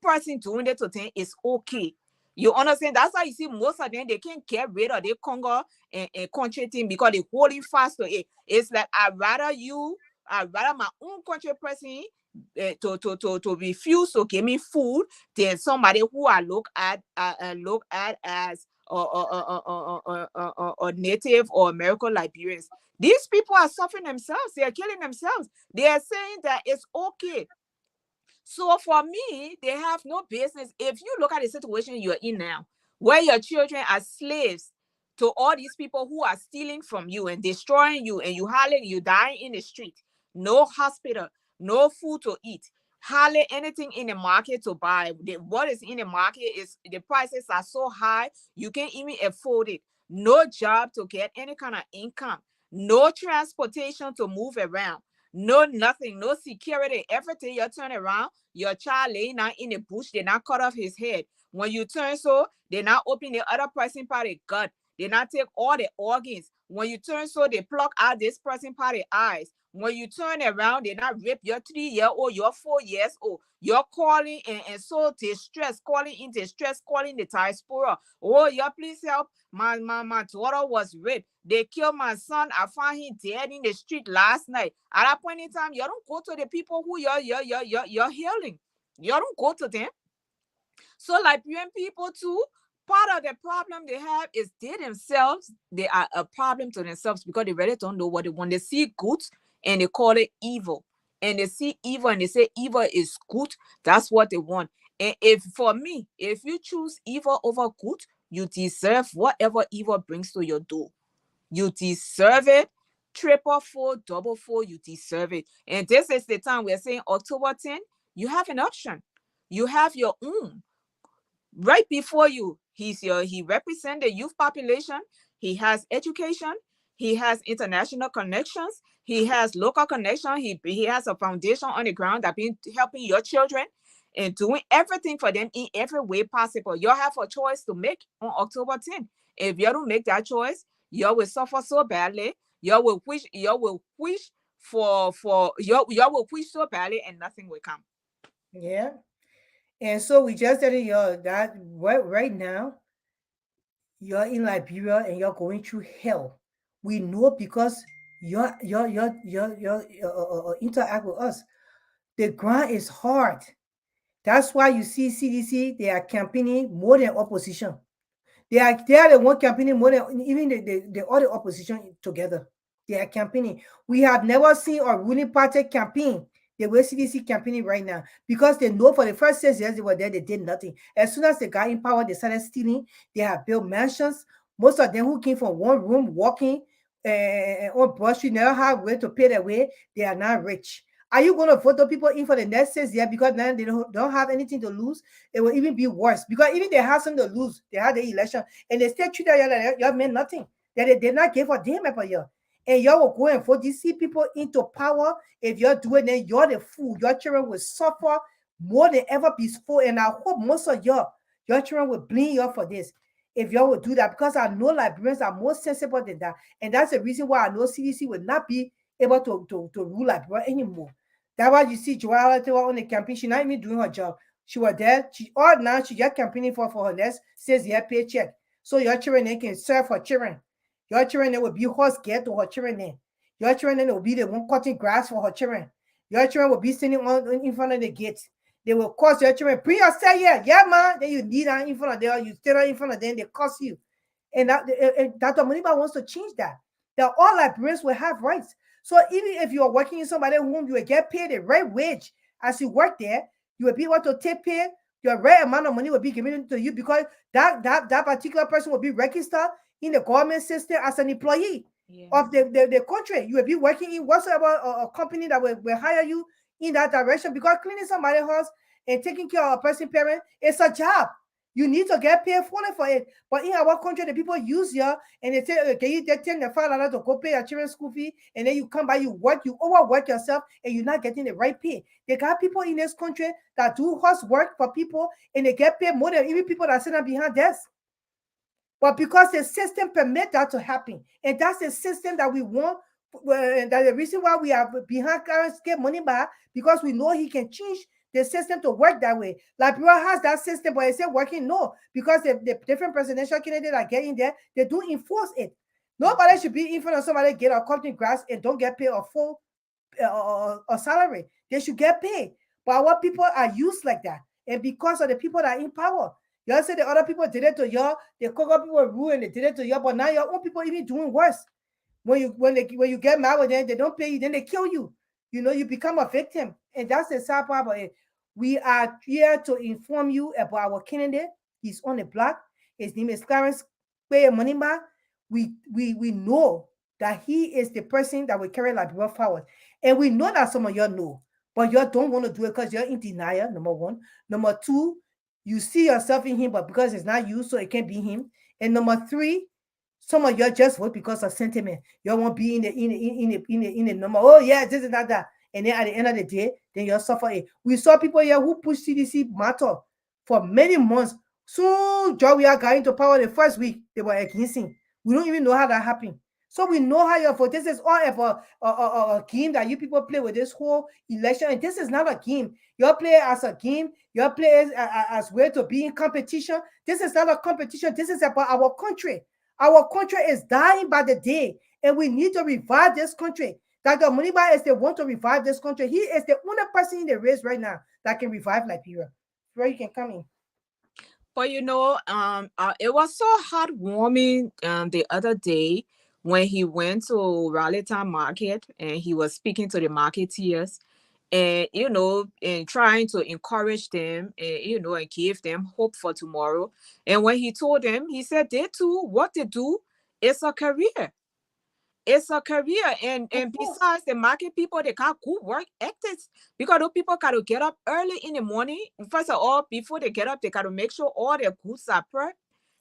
person doing it to them is okay. You understand? That's why you see most of them, they can't get rid of the Congo and country thing because they holding fast to it. It's like I'd rather my own country person to refuse to give me food than somebody who I look at as or native or American Liberians. These people are suffering themselves. They are killing themselves. They are saying that it's okay. So for me, they have no business. If you look at the situation you're in now, where your children are slaves to all these people who are stealing from you and destroying you, and you dying in the street, no hospital, no food to eat, hardly anything in the market to buy. What is in the market is the prices are so high you can't even afford it. No job to get any kind of income, no transportation to move around. No, nothing, no security. Everything you turn around, your child laying out in the bush, they not cut off his head. When you turn so, they not open the other person part of gut. They not take all the organs. When you turn so, they pluck out this person part of eyes. When you turn around, they not rip your 3-year-old, your 4 years old. You're calling and so distress, calling in distress, calling the diaspora. Oh, yeah, please help. My daughter was raped. They killed my son. I found him dead in the street last night. At that point in time, you don't go to the people who you're healing. You don't go to them. So Liberian people too, part of the problem they have is they themselves, they are a problem to themselves because they really don't know what they want. They see good and they call it evil. And they see evil and they say evil is good. That's what they want. And if for me, if you choose evil over good, you deserve whatever evil brings to your door. You deserve it. Triple fold, double fold, you deserve it. And this is the time we're saying October 10th, you have an option. You have your own right before you. He represents the youth population. He has education. He has international connections. He has local connection. He has a foundation on the ground that been helping your children and doing everything for them in every way possible. You have a choice to make on October 10th. If you don't make that choice, you will suffer so badly. You will wish for you will wish so badly and nothing will come. Yeah. And so we just telling you that right now you're in Liberia and you're going through hell. We know because your interact with us. The ground is hard. That's why you see CDC, they are campaigning more than opposition. They are the one campaigning more than even the other opposition together. They are campaigning. We have never seen a ruling party campaign the way CDC campaigning right now because they know for the first 6 years they were there, they did nothing. As soon as they got in power, they started stealing. They have built mansions. Most of them who came from one room walking on Broad Street never have way to pay their way. They are now rich. Are you going to vote the people in for the next 6 years because now they don't have anything to lose? It will even be worse because even they have something to lose. They had the election and they still treat y'all like y'all meant nothing. That they did not give a damn about y'all. And y'all will go and vote these people into power. If you're doing it, you're the fool. Your children will suffer more than ever before. And I hope most of your children will blame you for this. If y'all will do that, because I know Liberians are more sensible than that. And that's the reason why I know CDC will not be able to rule Liberia anymore. That's why you see Joella on the campaign. She's not even doing her job. She was there. Now she just campaigning for her next 6 year paycheck. So your children they can serve her children. Your children will be horse get to her children then. Your children will be the one cutting grass for her children. Your children will be standing in front of the gate. They will curse your children. Bring your stay here. Yeah, man. Then you kneel down in front of them. You stand in front of them. They curse you. And Dr. Moniba wants to change that. That all Liberians will have rights. So even if you are working in somebody whom you will get paid the right wage as you work there, you will be able to take pay. Your right amount of money will be given to you because that particular person will be registered in the government system as an employee of the country. You will be working in whatsoever a company that will hire you in that direction because cleaning somebody's house and taking care of a person's parent is a job. You need to get paid fully for it. But in our country, the people use you and they say, can you get $10 to go pay your children's school fee? And then you come by, you overwork yourself, and you're not getting the right pay. They got people in this country that do housework for people, and they get paid more than even people that sit behind desks. But because the system permits that to happen, and that's the system that we want, that's the reason why we are behind Clarence get money back, because we know he can change the system to work that way. Liberia has that system, but it's still working. No, because the different presidential candidates are getting there, they do enforce it. Nobody should be in front of somebody get a cutting grass and don't get paid a full salary. They should get paid. But our people are used like that. And because of the people that are in power, Y'all say the other people did it to y'all, the Congo people ruined, they did it to y'all, but now your own people even doing worse. When you get mad with them, they don't pay you, then they kill you. You become a victim. And that's the sad part about it. We are here to inform you about our candidate. He's on the block. His name is Clarence Moneyma. We know that he is the person that will carry Liberia forward. And we know that some of y'all know, but y'all don't want to do it because you're in denial, number one. Number two, you see yourself in him, but because it's not you, so it can't be him. And number three, some of y'all just vote because of sentiment. Y'all won't be in the number. Oh yeah, this is not that. And then at the end of the day, then you'll suffer it. We saw people here who pushed CDC matter for many months. Soon, Joria got into power the first week. They were against him. We don't even know how that happened. So we know how you vote. This is all about a game that you people play with this whole election. And this is not a game. You play it as a game. You play it as way to be in competition. This is not a competition. This is about our country. Our country is dying by the day, and we need to revive this country. Dr. Muniba is the one to revive this country. He is the only person in the race right now that can revive Liberia. Where you can come in. But it was so heartwarming the other day when he went to Rallytown Market and he was speaking to the marketeers and and trying to encourage them and give them hope for tomorrow. And when he told them, he said they too, what they do is a career. It's a career, and besides the market people, they got good work ethics because those people got to get up early in the morning. First of all, before they get up, they got to make sure all their goods are prepped.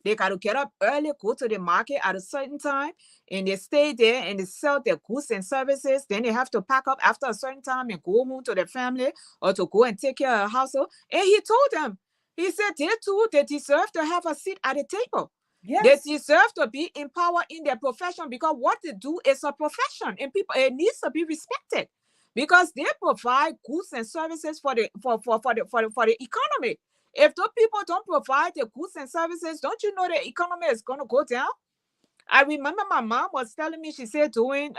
They got to get up early, go to the market at a certain time, and they stay there and they sell their goods and services. Then they have to pack up after a certain time and go home to their family or to go and take care of the household. And he told them, he said they too, they deserve to have a seat at the table. Yes. They deserve to be empowered in their profession because what they do is a profession, and people, it needs to be respected because they provide goods and services for the economy. If those people don't provide the goods and services, don't you know the economy is going to go down? I remember my mom was telling me, she said during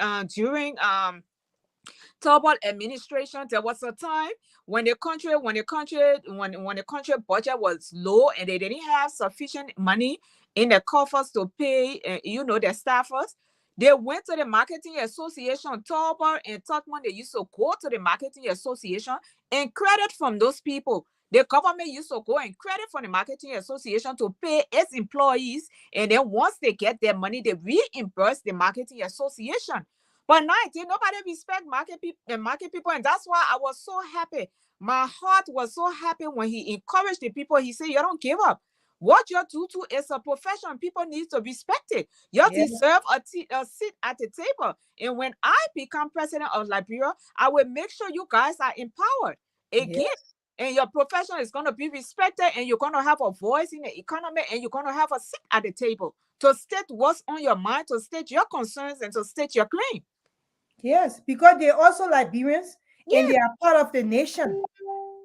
Tobal administration, there was a time when the country budget was low and they didn't have sufficient money in the coffers to pay their staffers. They went to the marketing association, Tobal and Totman. They used to go to the marketing association and credit from those people. The government used to go and credit from the marketing association to pay its employees, and then once they get their money, they reimburse the marketing association. But now nobody respect market people, and that's why I was so happy. My heart was so happy when he encouraged the people. He said, "You don't give up. What you do is a profession. People need to respect it. You deserve a seat at the table. And when I become president of Liberia, I will make sure you guys are empowered again." And your profession is going to be respected, and you're going to have a voice in the economy, and you're going to have a seat at the table to state what's on your mind, to state your concerns, and to state your claim. Yes, because they're also Liberians, and they are part of the nation.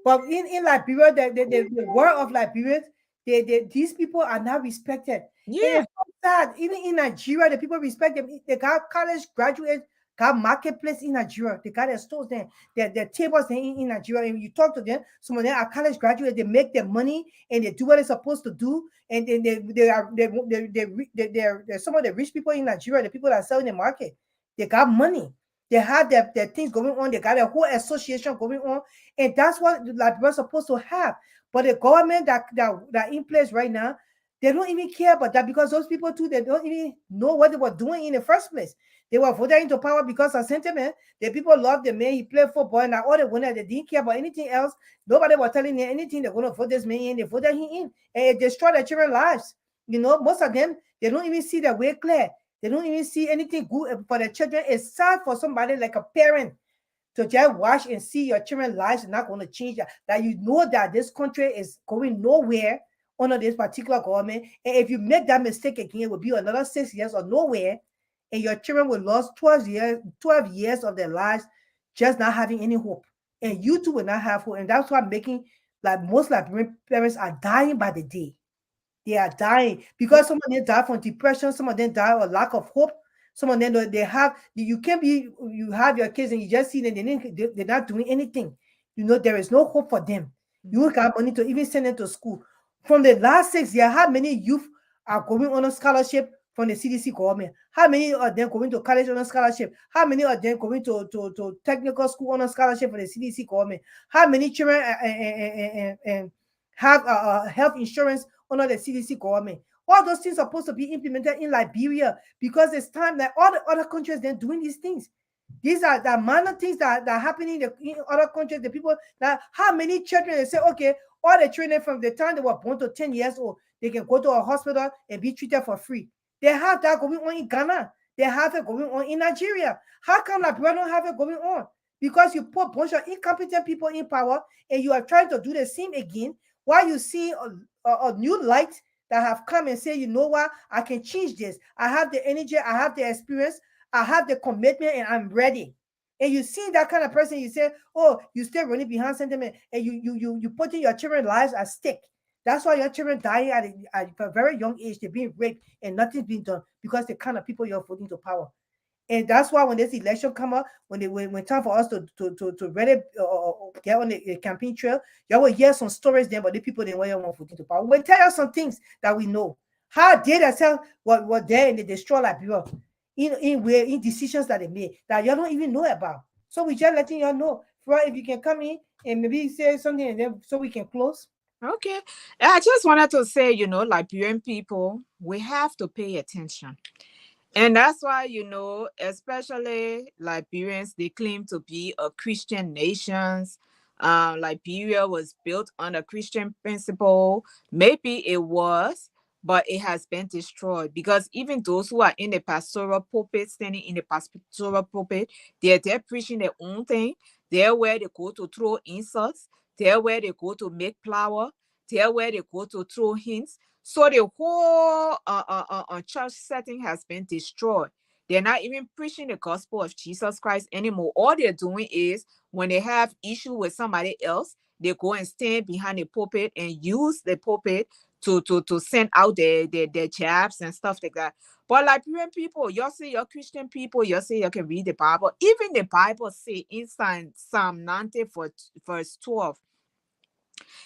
But in Liberia, the world of Liberians, these people are not respected. Yeah. It's so sad. Even in Nigeria, the people respect them. They got college graduates, got marketplace in Nigeria. They got their stores there, their tables in Nigeria. And you talk to them, some of them are college graduates. They make their money and they do what they're supposed to do. And then they're some of the rich people in Nigeria, the people that are selling the market. They got money. They have their things going on. They got a whole association going on, and that's what we're supposed to have. But the government that in place right now, they don't even care about that because those people too, they don't even know what they were doing in the first place. They were voted into power because of sentiment. The people loved the man. He played football, and all the winners, they didn't care about anything else. Nobody was telling them anything. They're going to vote this man in. They voted him in, and it destroyed their children's lives. Most of them, they don't even see their way clear. They don't even see anything good for their children. It's sad for somebody like a parent to just watch and see your children's lives are not going to change. That you know that this country is going nowhere under this particular government. And if you make that mistake again, it will be another 6 years or nowhere. And your children will lose 12 years of their lives just not having any hope. And you too will not have hope. And that's why most Liberian parents are dying by the day. They are dying because some of them die from depression, some of them die of lack of hope. Some of them, you have your kids and you just see them, they're not doing anything. There is no hope for them. You don't got money to even send them to school. From the last 6 years, how many youth are going on a scholarship from the CDC government? How many of them going to college on a scholarship? How many of them going to technical school on a scholarship from the CDC government? How many children have health insurance under the CDC government? All those things are supposed to be implemented in Liberia because it's time that all the other countries they're doing these things. These are the minor things that are happening in other countries. The people that how many children they say, okay, all the children from the time they were born to 10 years old, they can go to a hospital and be treated for free. They have that going on in Ghana. They have it going on in Nigeria. How come Liberia don't have it going on? Because you put a bunch of incompetent people in power and you are trying to do the same again while you see a new light that have come and say, you know what, I can change this. I have the energy, I have the experience, I have the commitment, and I'm ready. And you see that kind of person, you say, oh, you still running behind sentiment, and you putting your children's lives at stake. That's why your children dying at a very young age. They're being raped and nothing's being done because the kind of people you're putting to power. And that's why when this election come up, when time for us to really get on the campaign trail, you will hear some stories there, but the people they want to power. We'll tell you some things that we know. How they themselves were there and they destroy Liberia in decisions that they made that you don't even know about. So we just letting you know. Right, if you can come in and maybe say something and then so we can close. Okay. I just wanted to say, Liberian people, we have to pay attention. And that's why, especially Liberians, they claim to be a Christian nation. Liberia was built on a Christian principle. Maybe it was, but it has been destroyed because even those who are in the pastoral pulpit, standing in the pastoral pulpit, they're preaching their own thing. They're where they go to throw insults. They're where they go to make flour. They're where they go to throw hints. So the whole church setting has been destroyed. They're not even preaching the gospel of Jesus Christ anymore. All they're doing is when they have issue with somebody else, they go and stand behind the pulpit and use the pulpit to send out their jabs and stuff like that. But Liberian people, you say you're Christian people, you say you can read the Bible. Even the Bible say in Psalm 90 verse 12,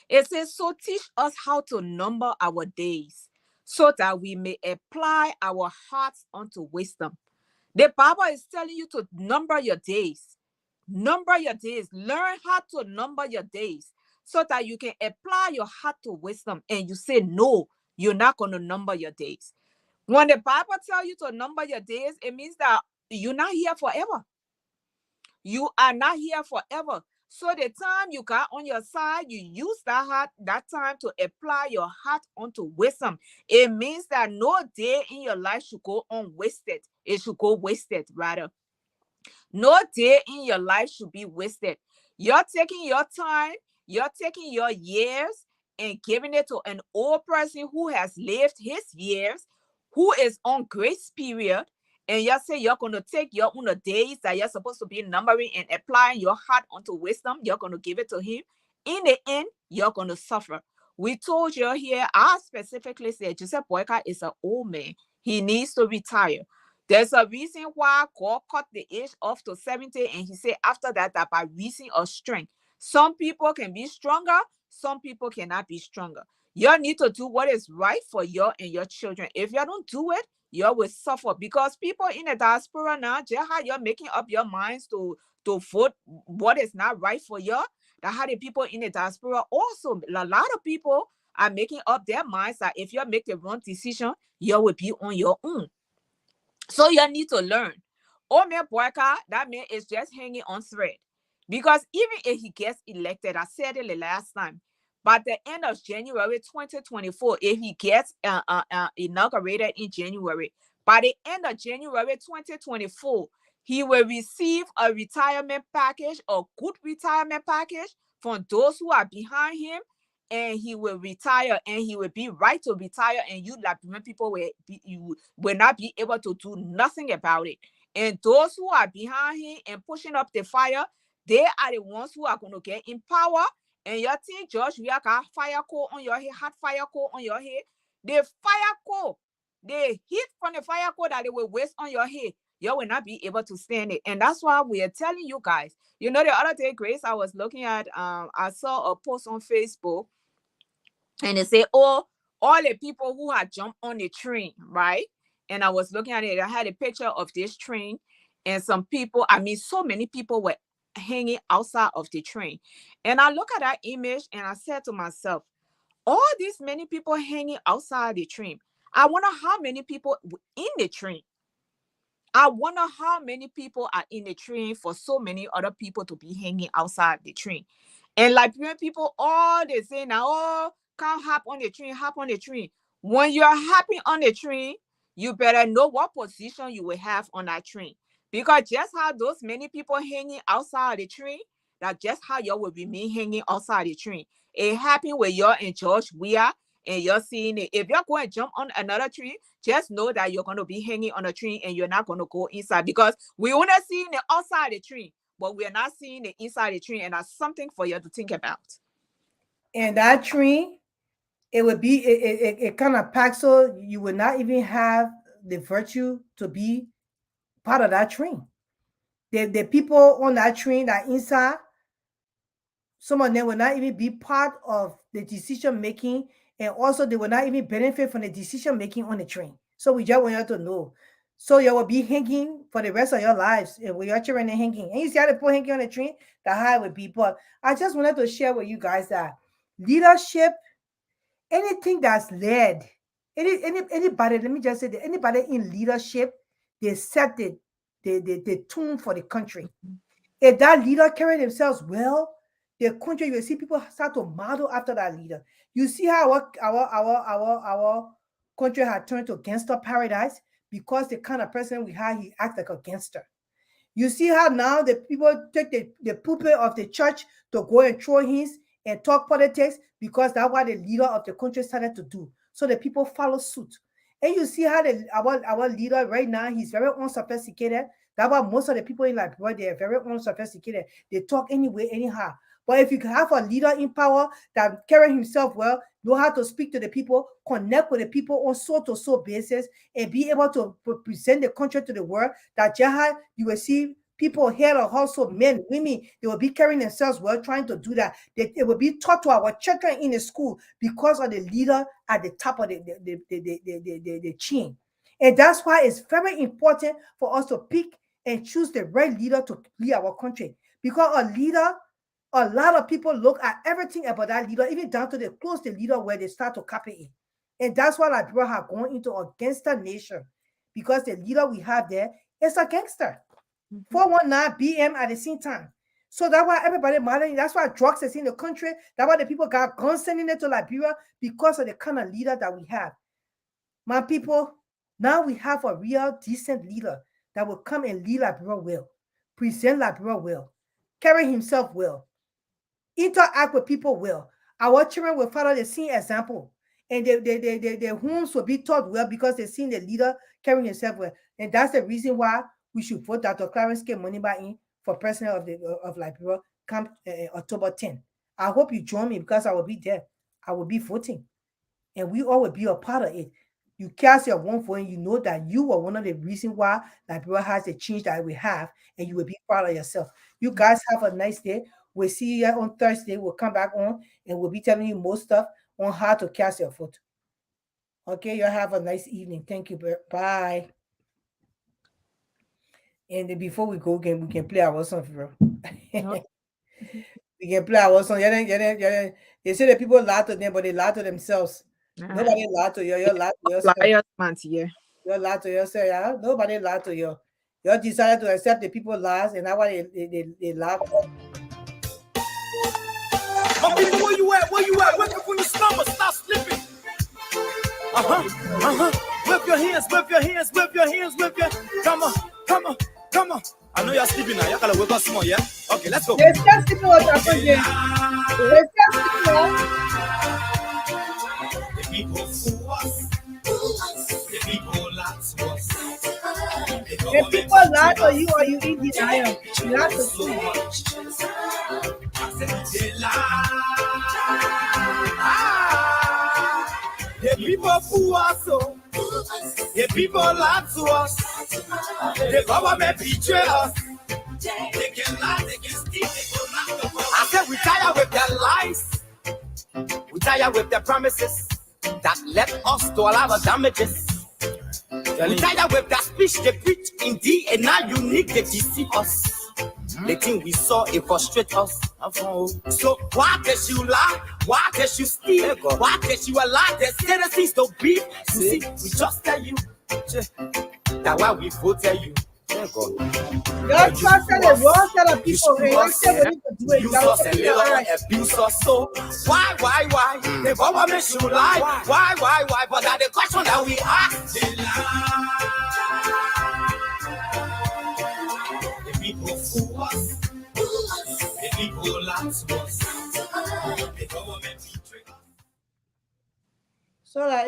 it says, so teach us how to number our days so that we may apply our hearts unto wisdom. The Bible is telling you to number your days. Number your days. Learn how to number your days so that you can apply your heart to wisdom. And you say, no, you're not going to number your days. When the Bible tells you to number your days, it means that you're not here forever. You are not here forever. So the time you got on your side, you use that time to apply your heart unto wisdom. It means that no day in your life should go unwasted. It should go wasted, rather. No day in your life should be wasted. You're taking your time, you're taking your years and giving it to an old person who has lived his years, who is on grace period, and you say you're going to take your own days that you're supposed to be numbering and applying your heart unto wisdom. You're going to give it to him. In the end, you're going to suffer. We told you here, I specifically said Joseph Boyka is an old man. He needs to retire. There's a reason why God cut the age off to 70, and he said after that by reason of strength. Some people can be stronger, some people cannot be stronger. You need to do what is right for you and your children. If you don't do it, you will suffer because people in the diaspora now, just how you're making up your minds to vote what is not right for you, that how the people in the diaspora also, a lot of people are making up their minds that if you make the wrong decision, you will be on your own. So you need to learn. Omer Boyka, that man is just hanging on thread. Because even if he gets elected, I said it the last time, by the end of January 2024, if he gets inaugurated in January, by the end of January 2024, he will receive a retirement package, a good retirement package from those who are behind him, and he will retire, and he will be right to retire, and you Liberian people will not be able to do nothing about it. And those who are behind him and pushing up the fire, they are the ones who are going to get in power. And you think, Josh, we have got fire coal on your head, hot fire coal on your head. The fire coal, the heat from the fire coal that they will waste on your head, you will not be able to stand it. And that's why we are telling you guys. You know, the other day, Grace, I was looking at, I saw a post on Facebook And they say, oh, all the people who had jumped on the train, right? And I was looking at it, I had a picture of this train, and some people, I mean, so many people were hanging outside of the train. And I look at that image and I said to myself, all these many people hanging outside the train, I wonder how many people in the train. I wonder how many people are in the train for so many other people to be hanging outside the train. And Liberian people, all they say now, oh, can't hop on the train, hop on the train. When you're hopping on the train, you better know what position you will have on that train. Because just how those many people hanging outside the train, that's just how you will be me hanging outside the train. It happened when you're in George Weah and you're seeing it. If you're going to jump on another tree, just know that you're going to be hanging on a tree and you're not going to go inside, because we only see the outside the tree, but we're not seeing the inside the tree, and that's something for you to think about. And that tree, it would be it kind of packed, so you would not even have the virtue to be part of that tree. The people on that train that inside, some of them will not even be part of the decision making, and also they will not even benefit from the decision making on the train. So we just want you to know. So you will be hanging for the rest of your lives with your children hanging. And you see how they put hanging on the train, the high would be. But I just wanted to share with you guys that leadership, anything that's led, anybody, let me just say that anybody in leadership, they set the tune for the country. If that leader carry themselves well, the country, you will see people start to model after that leader. You see how our country had turned to gangster paradise because the kind of person we had, he acts like a gangster. You see how now the people take the pulpit of the church to go and throw hints and talk politics because that's what the leader of the country started to do. So the people follow suit. And you see how our leader right now, he's very unsophisticated. That's why most of the people in Liberia, they are very unsophisticated. They talk anyway, anyhow. But if you have a leader in power that carry himself well, know how to speak to the people, connect with the people on so-to-so basis, and be able to present the country to the world, that Jahad, you will see people here of household, men, women, they will be carrying themselves well, trying to do that. It will be taught to our children in the school because of the leader at the top of the chain. And that's why it's very important for us to pick and choose the right leader to lead our country. Because a leader, a lot of people look at everything about that leader, even down to the close the leader where they start to copy it. And that's why Liberia have gone into a gangster nation, because the leader we have there is a gangster. 419 BM at the same time. So that's why everybody mattering. That's why drugs is in the country. That's why the people got guns sending it to Liberia, because of the kind of leader that we have. My people, now we have a real decent leader that will come and lead Liberia well, present Liberia well, carry himself well, interact with people well. Our children will follow the same example, and their homes will be taught well because they've seen the leader carrying himself well. And that's the reason why we should vote Dr. Clarence K. Moniba in for president of Liberia come October 10. I hope you join me, because I will be there. I will be voting, and we all will be a part of it. You cast your one vote, and you know that you were one of the reasons why Liberia has the change that we have, and you will be proud of yourself. You guys have a nice day. We'll see you on Thursday. We'll come back on, and we'll be telling you more stuff on how to cast your vote. Okay, you have a nice evening. Thank you. Bye. And then before we go again, we can play our song, bro. We can play our song. Yeah. They say that people lie to them, but they lie to themselves. Nobody lie to you. You lie to yourself. You lie to yourself. Yeah? Nobody lie to you. You decided to accept the people lies, and that's why they lie. My people, where you at? Where you at? Wake up from your slumber. Stop slipping. Whip your hands, whip your hands, whip your hands, whip your. Come on, come on, come on. I know you're sleeping now. You're gonna wake up some more, yeah? Okay, let's go. Let's just sleep on that again. Let's just sleep on. The people fool us. The people lie to us. The people lie to you, or you in denial. You lie to you. They lie. The people fool us, so the people lie to us. The government betray us. They can lie, they can steal, they can knock the world. I said we tired with their lies. We tired with the promises that left us to all our damages. We tired with that speech they preach indeed, and now you need to deceive us. The thing we saw, it frustrate us. So why can't you lie? Why can't you steal? Why can't you allow the citizens to be? You see, we just tell you that why we voted you. Just trusted the wrong set of people. And you still willing to do it. Use us a little, abuse us so. Why? The government should lie. Why? But that's the question that we ask. The people fool us. The people lie to us. The government betray us. So like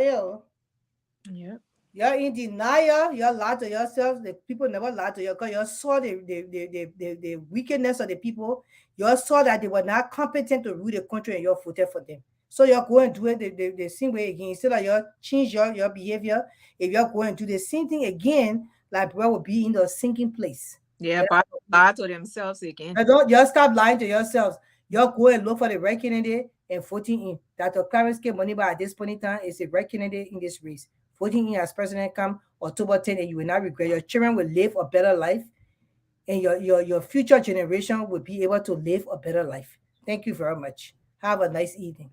Yeah. you're in denial, you lie to yourself. The people never lie to you because you saw the wickedness of the people. You saw that they were not competent to rule the country and you voted for them. So you're going to do it the same way again. Instead of you change your behavior, if you're going to do the same thing again, like bro will be in the sinking place. Yeah, but lie to themselves again. And don't just stop lying to yourselves. You're going and look for the right candidate and voting in. Dr. Clarence K. Moniba at this point in time is the right candidate in this race. Voting in as president come October 10th, and you will not regret. Your children will live a better life, and your future generation will be able to live a better life. Thank you very much. Have a nice evening.